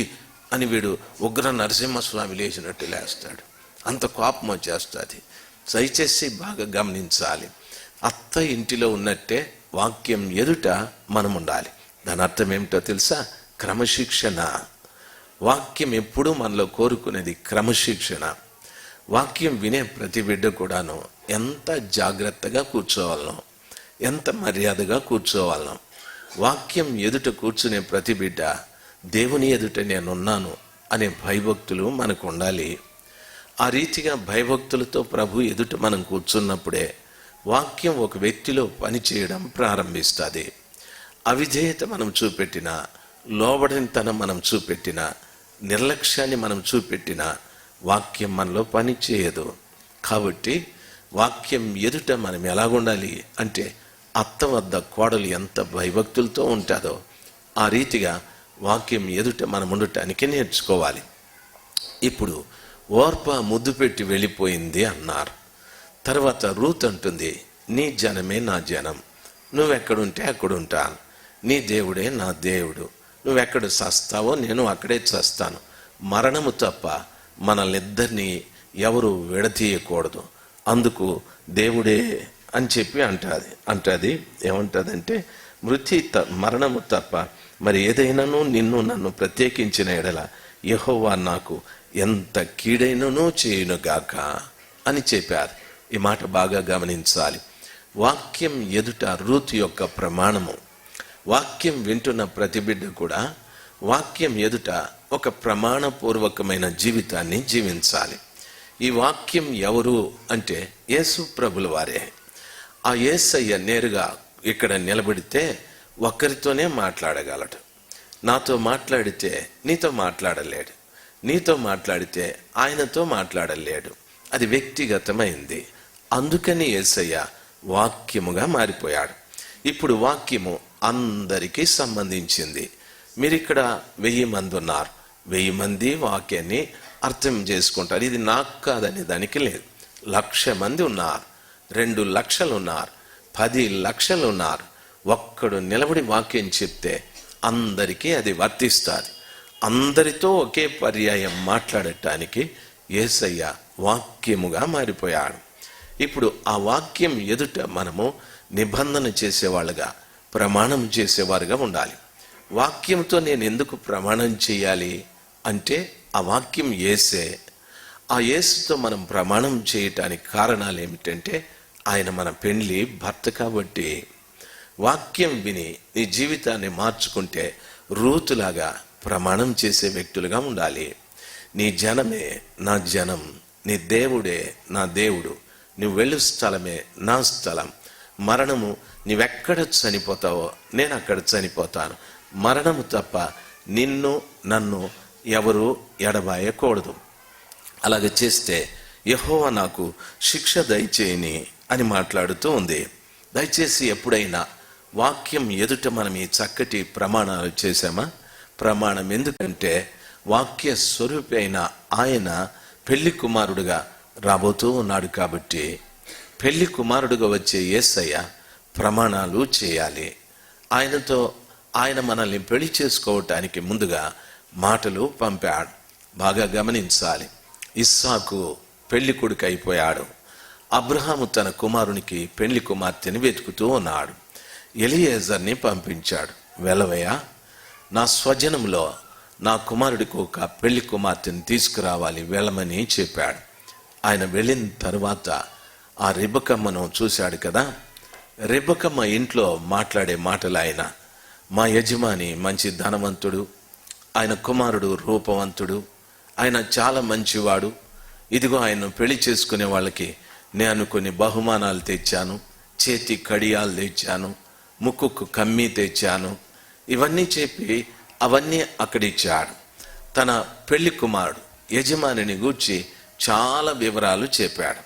అని వీడు ఉగ్ర నరసింహస్వామి లేచినట్టు లేస్తాడు. అంత కోపం వచ్చేస్తుంది. దయచేసి బాగా గమనించాలి. అత్త ఇంటిలో ఉన్నట్టే వాక్యం ఎదుట మనం ఉండాలి. దాని అర్థం ఏమిటో తెలుసా? క్రమశిక్షణ. వాక్యం ఎప్పుడూ మనలో కోరుకునేది క్రమశిక్షణ. వాక్యం వినే ప్రతి బిడ్డ కూడాను ఎంత జాగ్రత్తగా కూర్చోవాలనో, ఎంత మర్యాదగా కూర్చోవాలనో. వాక్యం ఎదుట కూర్చునే ప్రతి బిడ్డ దేవుని ఎదుట నేనున్నాను అనే భయభక్తులు మనకు ఉండాలి. ఆ రీతిగా భయభక్తులతో ప్రభు ఎదుట మనం కూర్చున్నప్పుడే వాక్యం ఒక వ్యక్తిలో పనిచేయడం ప్రారంభిస్తుంది. అవిధేయత మనం చూపెట్టిన, లోబడినతనం మనం చూపెట్టిన, నిర్లక్ష్యాన్ని మనం చూపెట్టిన వాక్యం మనలో పని చేయదు. కాబట్టి వాక్యం ఎదుట మనం ఎలాగుండాలి అంటే, అత్త వద్ద కోడలు ఎంత భయభక్తులతో ఉంటుందో ఆ రీతిగా వాక్యం ఎదుట మనం ఉండటానికి నేర్చుకోవాలి. ఇప్పుడు ఓర్ప ముద్దు పెట్టి వెళ్ళిపోయింది అన్నారు. తర్వాత రూత్ అంటుంది, నీ జనమే నా జనం, నువ్వెక్కడుంటే అక్కడుంటాను, నీ దేవుడే నా దేవుడు, నువ్వెక్కడ చస్తావో నేను అక్కడే చస్తాను, మరణము తప్ప మనల్నిద్దరినీ ఎవరు విడతీయకూడదు, అందుకు దేవుడే అని చెప్పి అంటది. ఏమంటదంటే, మరణము తప్ప మరి ఏదైనాను నిన్ను నన్ను ప్రత్యేకించిన ఎడల యెహోవా నాకు ఎంత కీడైనను చేయునుగాక అని చెప్పారు. ఈ మాట బాగా గమనించాలి. వాక్యం ఎదుట రూతు యొక్క ప్రమాణము. వాక్యం వింటున్న ప్రతి బిడ్డ కూడా వాక్యం ఎదుట ఒక ప్రమాణపూర్వకమైన జీవితాన్ని జీవించాలి. ఈ వాక్యం ఎవరు అంటే యేసు ప్రభుల వారే. ఆ యేసయ్య నేరుగా ఇక్కడ నిలబడితే ఒక్కరితోనే మాట్లాడగలడు. నాతో మాట్లాడితే నీతో మాట్లాడలేడు, నీతో మాట్లాడితే ఆయనతో మాట్లాడలేడు. అది వ్యక్తిగతమైంది. అందుకని యేసయ్య వాక్యముగా మారిపోయాడు. ఇప్పుడు వాక్యము అందరికీ సంబంధించింది. మీరు ఇక్కడ 1000 మంది ఉన్నారు, 1000 మంది వాక్యాన్ని అర్థం చేసుకుంటారు. ఇది నాకు కాదనే దానికి లేదు. 1,00,000 మంది ఉన్నారు, 2 లక్షలు ఉన్నారు, 10 లక్షలు ఉన్నారు. ఒక్కడు నిలబడి వాక్యం చెప్తే అందరికీ అది వర్తిస్తుంది. అందరితో ఒకే పర్యాయం మాట్లాడటానికి యేసయ్య వాక్యముగా మారిపోయాడు. ఇప్పుడు ఆ వాక్యం ఎదుట మనము నిబంధన చేసేవాళ్ళుగా, ప్రమాణం చేసేవారుగా ఉండాలి. వాక్యంతో నేను ఎందుకు ప్రమాణం చేయాలి అంటే, ఆ వాక్యం యేసే. ఆ యేసుతో మనం ప్రమాణం చేయటానికి కారణాలు ఏమిటంటే, ఆయన మన పెండ్లి భర్త కాబట్టి. వాక్యం విని నీ జీవితాన్ని మార్చుకుంటే రూతులాగా ప్రమాణం చేసే వ్యక్తులుగా ఉండాలి. నీ జనమే నా జనం, నీ దేవుడే నా దేవుడు, నువ్వు వెళ్ళు స్థలమే నా స్థలం. మరణము నీవెక్కడ చనిపోతావో నేను అక్కడ చనిపోతాను. మరణము తప్ప నిన్ను నన్ను ఎవరు ఎడబాయకూడదు. అలాగ చేస్తే యెహోవా నాకు శిక్ష దయచేయని అని మాట్లాడుతూ ఉంది. దయచేసి ఎప్పుడైనా వాక్యం ఎదుట మనం ఈ చక్కటి ప్రమాణాలు చేసామా? ప్రమాణం ఎందుకంటే వాక్య స్వరూపి అయిన ఆయన పెళ్లి కుమారుడుగా రాబోతూ ఉన్నాడు. కాబట్టి పెళ్లి కుమారుడుగా వచ్చే యేసయ్య ప్రమాణాలు చేయాలి. ఆయనతో ఆయన మనల్ని పెళ్లి చేసుకోవటానికి ముందుగా మాటలు పంపాడు. బాగా గమనించాలి. ఇస్సాకు పెళ్లి కొడుకు అయిపోయాడు. అబ్రహాము తన కుమారునికి పెళ్లి కుమార్తెని వెతుకుతూ ఉన్నాడు. ఎలియేజర్ని పంపించాడు. వెలవయ్యా, నా స్వజనంలో నా కుమారుడికి ఒక పెళ్లి కుమార్తెని తీసుకురావాలి, వెళ్ళమని చెప్పాడు. ఆయన వెళ్ళిన తర్వాత ఆ రెబెక్కమ్మను చూశాడు కదా. రెబెక్కమ్మ ఇంట్లో మాట్లాడే మాటలు ఆయన, మా యజమాని మంచి ధనవంతుడు, ఆయన కుమారుడు రూపవంతుడు, ఆయన చాలా మంచివాడు, ఇదిగో ఆయన పెళ్లి చేసుకునే వాళ్ళకి నేను కొన్ని బహుమానాలు తెచ్చాను, చేతి కడియాలు తెచ్చాను, ముక్కుకు కమ్మి తెచ్చాను, ఇవన్నీ చెప్పి అవన్నీ అక్కడిచ్చాడు. తన పెళ్లి కుమారుడు యజమానిని గూర్చి చాలా వివరాలు చెప్పాడు.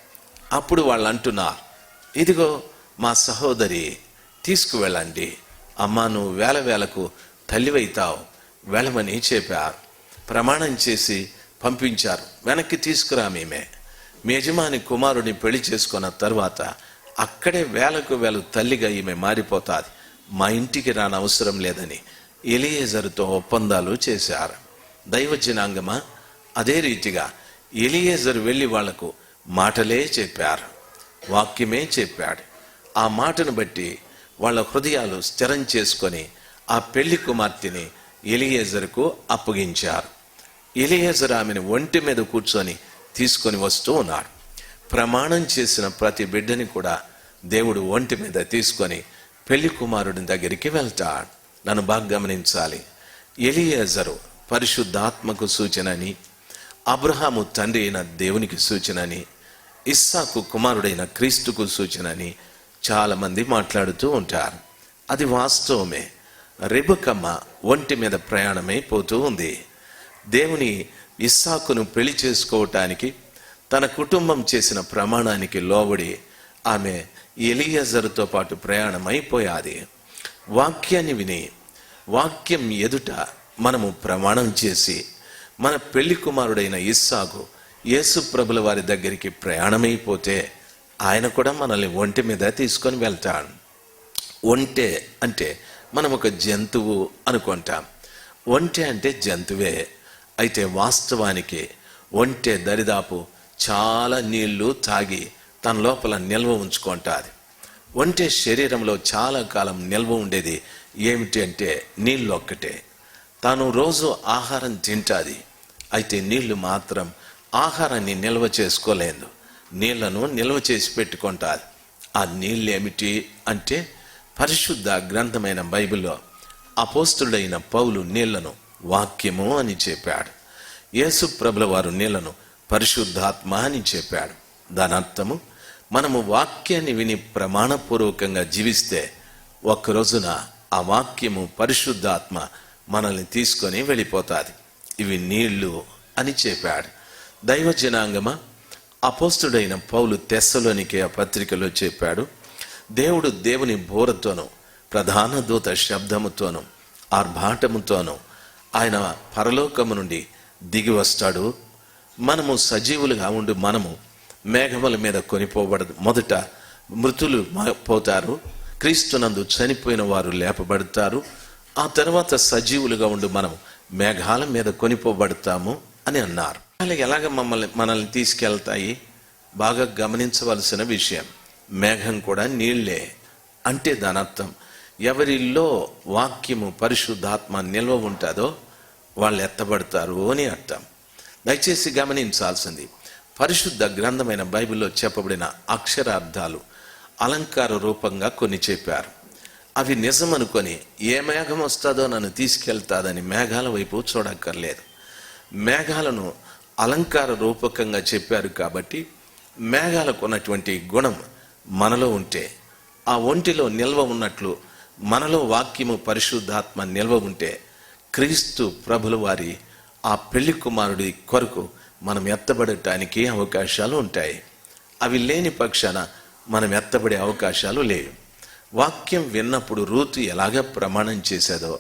అప్పుడు వాళ్ళు అంటున్నారు, ఇదిగో మా సహోదరి, తీసుకువెళ్ళండి, అమ్మా నువ్వు వేల వేలకు తల్లివైతావు, వెళ్ళమని చెప్పారు. ప్రమాణం చేసి పంపించారు. వెనక్కి తీసుకురా, మీ యజమాని కుమారుడిని పెళ్లి చేసుకున్న తర్వాత అక్కడే వేలకు వేలు తల్లిగా ఈమె మారిపోతాది, మా ఇంటికి రానవసరం లేదని ఎలియేజరుతో ఒప్పందాలు చేశారు. దైవజనాంగమా, అదే రీతిగా ఎలియేజరు వెళ్ళి వాళ్లకు మాటలే చెప్పారు, వాక్యమే చెప్పాడు. ఆ మాటను బట్టి వాళ్ళ హృదయాలు స్థిరం చేసుకొని ఆ పెళ్లి కుమార్తెని ఎలియేజరుకు అప్పగించారు. ఎలియేజరు ఆమెను ఒంటి మీద కూర్చొని తీసుకొని వస్తూ ఉన్నాడు. ప్రమాణం చేసిన ప్రతి బిడ్డని కూడా దేవుడు ఒంటి మీద తీసుకొని పెళ్లి కుమారుడి దగ్గరికి వెళ్తాడు. నన్ను బాగా గమనించాలి. ఎలియేజరు పరిశుద్ధాత్మకు సూచనని, అబ్రహాము తండ్రి అయిన దేవునికి సూచనని, ఇస్సాకు కుమారుడైన క్రీస్తుకు సూచనని చాలామంది మాట్లాడుతూ ఉంటారు. అది వాస్తవమే. రెబెక్కమ్మ ఒంటి మీద ప్రయాణమై పోతూ ఉంది. దేవుని ఇస్సాకును పెళ్లి చేసుకోవటానికి తన కుటుంబం చేసిన ప్రమాణానికి లోబడి ఆమె ఎలియేజరుతో పాటు ప్రయాణమైపోయాది. వాక్యాన్ని విని వాక్యం ఎదుట మనము ప్రమాణం చేసి మన పెళ్లి కుమారుడైన ఇస్సాకు యేసు ప్రభుల వారి దగ్గరికి ప్రయాణమైపోతే ఆయన కూడా మనల్ని ఒంటి మీద తీసుకొని వెళ్తాడు. ఒంటె అంటే మనం ఒక జంతువు అనుకుంటాం. ఒంటె అంటే జంతువే, అయితే వాస్తవానికి ఒంటె దరిదాపు చాలా నీళ్లు తాగి తన లోపల నిల్వ ఉంచుకుంటుంది. ఒంటె శరీరంలో చాలా కాలం నిల్వ ఉండేది ఏమిటి అంటే నీళ్ళు ఒక్కటే. తాను రోజు ఆహారం తింటుంది, అయితే నీళ్లు మాత్రం ఆహారాన్ని నిల్వ చేసుకోలేదు, నీళ్లను నిల్వ చేసి పెట్టుకుంటుంది. ఆ నీళ్ళు ఏమిటి అంటే పరిశుద్ధ గ్రంథమైన బైబిల్లో అపోస్తుడైన పౌలు నీళ్లను వాక్యము అని చెప్పాడు. యేసు ప్రభుల వారు నీళ్లను పరిశుద్ధాత్మ అని చెప్పాడు. దాని అర్థము మనము వాక్యాన్ని విని ప్రమాణపూర్వకంగా జీవిస్తే ఒక్క రోజున ఆ వాక్యము పరిశుద్ధాత్మ మనల్ని తీసుకొని వెళ్ళిపోతుంది. ఇవి నీళ్లు అని చెప్పాడు. దైవ జనాంగమా, అపోస్తుడైన పౌలు తెస్సలోనికే పత్రికలో చెప్పాడు, దేవుడు దేవుని బోరతోనూ ప్రధాన దూత శబ్దముతోనూ ఆర్భాటముతోనూ ఆయన పరలోకము నుండి దిగి వస్తాడు. మనము సజీవులుగా ఉండి మనము మేఘముల మీద కొనిపోబడదు. మొదట మృతులు పోతారు, క్రీస్తునందు చనిపోయిన వారు లేపబడతారు. ఆ తర్వాత సజీవులుగా ఉండి మనము మేఘాల మీద కొనిపోబడతాము అని అన్నారు. ఎలాగ మనల్ని తీసుకెళ్తాయి? బాగా గమనించవలసిన విషయం. మేఘం కూడా నీళ్లే అంటే దాని అర్థం ఎవరిలో వాక్యము పరిశుద్ధాత్మ నిల్వ ఉంటుందో వాళ్ళు ఎత్తబడతారు అని అర్థం. దయచేసి గమనించాల్సింది, పరిశుద్ధ గ్రంథమైన బైబిల్లో చెప్పబడిన అక్షరార్థాలు అలంకార రూపంగా కొన్ని చెప్పారు. అవి నిజం అనుకొని ఏ మేఘం వస్తుందో నన్ను తీసుకెళ్తాదని మేఘాల వైపు చూడక్కర్లేదు. మేఘాలను అలంకార రూపకంగా చెప్పారు కాబట్టి మేఘాలకు ఉన్నటువంటి గుణం మనలో ఉంటే, ఆ ఒంటిలో నిల్వ ఉన్నట్లు మనలో వాక్యము పరిశుద్ధాత్మ నిల్వ ఉంటే క్రీస్తు ప్రభుల వారి ఆ పెళ్లి కుమారుడి కొరకు మనం ఎత్తబడటానికి అవకాశాలు ఉంటాయి. అవి లేని పక్షాన మనం ఎత్తబడే అవకాశాలు లేవు. వాక్యం విన్నప్పుడు రూతు ఎలాగ ప్రమాణం చేసేదో,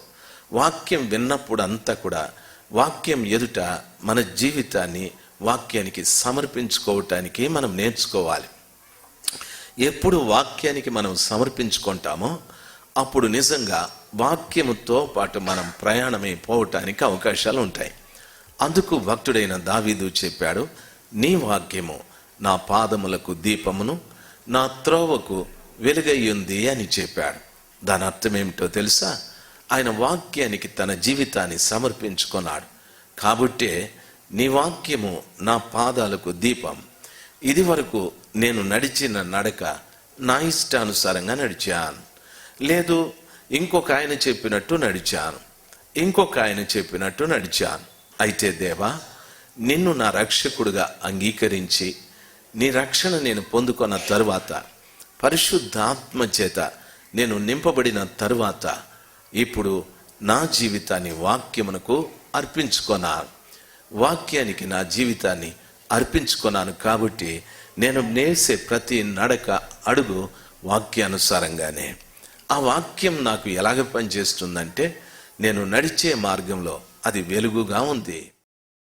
వాక్యం విన్నప్పుడు అంతా కూడా వాక్యం ఎదుట మన జీవితాన్ని వాక్యానికి సమర్పించుకోవటానికి మనం నేర్చుకోవాలి. ఎప్పుడు వాక్యానికి మనం సమర్పించుకుంటామో అప్పుడు నిజంగా వాక్యముతో పాటు మనం ప్రయాణమైపోవటానికి అవకాశాలు ఉంటాయి. అందుకు భక్తుడైన దావీదు చెప్పాడు, నీ వాక్యము నా పాదములకు దీపమును నా త్రోవకు వెలుగయ్యుంది అని చెప్పాడు. దాని అర్థం ఏమిటో తెలుసా? ఆయన వాక్యానికి తన జీవితాన్ని సమర్పించుకున్నాడు. కాబట్టే నీ వాక్యము నా పాదాలకు దీపం. ఇది వరకు నేను నడిచిన నడక నా ఇష్టానుసారంగా నడిచాను, లేదు ఇంకొక ఆయన చెప్పినట్టు నడిచాను, ఇంకొక ఆయన చెప్పినట్టు నడిచాను. అయితే దేవా, నిన్ను నా రక్షకుడుగా అంగీకరించి నీ రక్షణ నేను పొందుకున్న తరువాత పరిశుద్ధాత్మ చేత నేను నింపబడిన తరువాత ఇప్పుడు నా జీవితాన్ని వాక్యమునకు అర్పించుకున్నాను. వాక్యానికి నా జీవితాన్ని అర్పించుకున్నాను కాబట్టి నేను నేసే ప్రతి నడక అడుగు వాక్యానుసారంగానే. ఆ వాక్యం నాకు ఎలాగ పనిచేస్తుందంటే నేను నడిచే మార్గంలో అది వెలుగుగా ఉంది.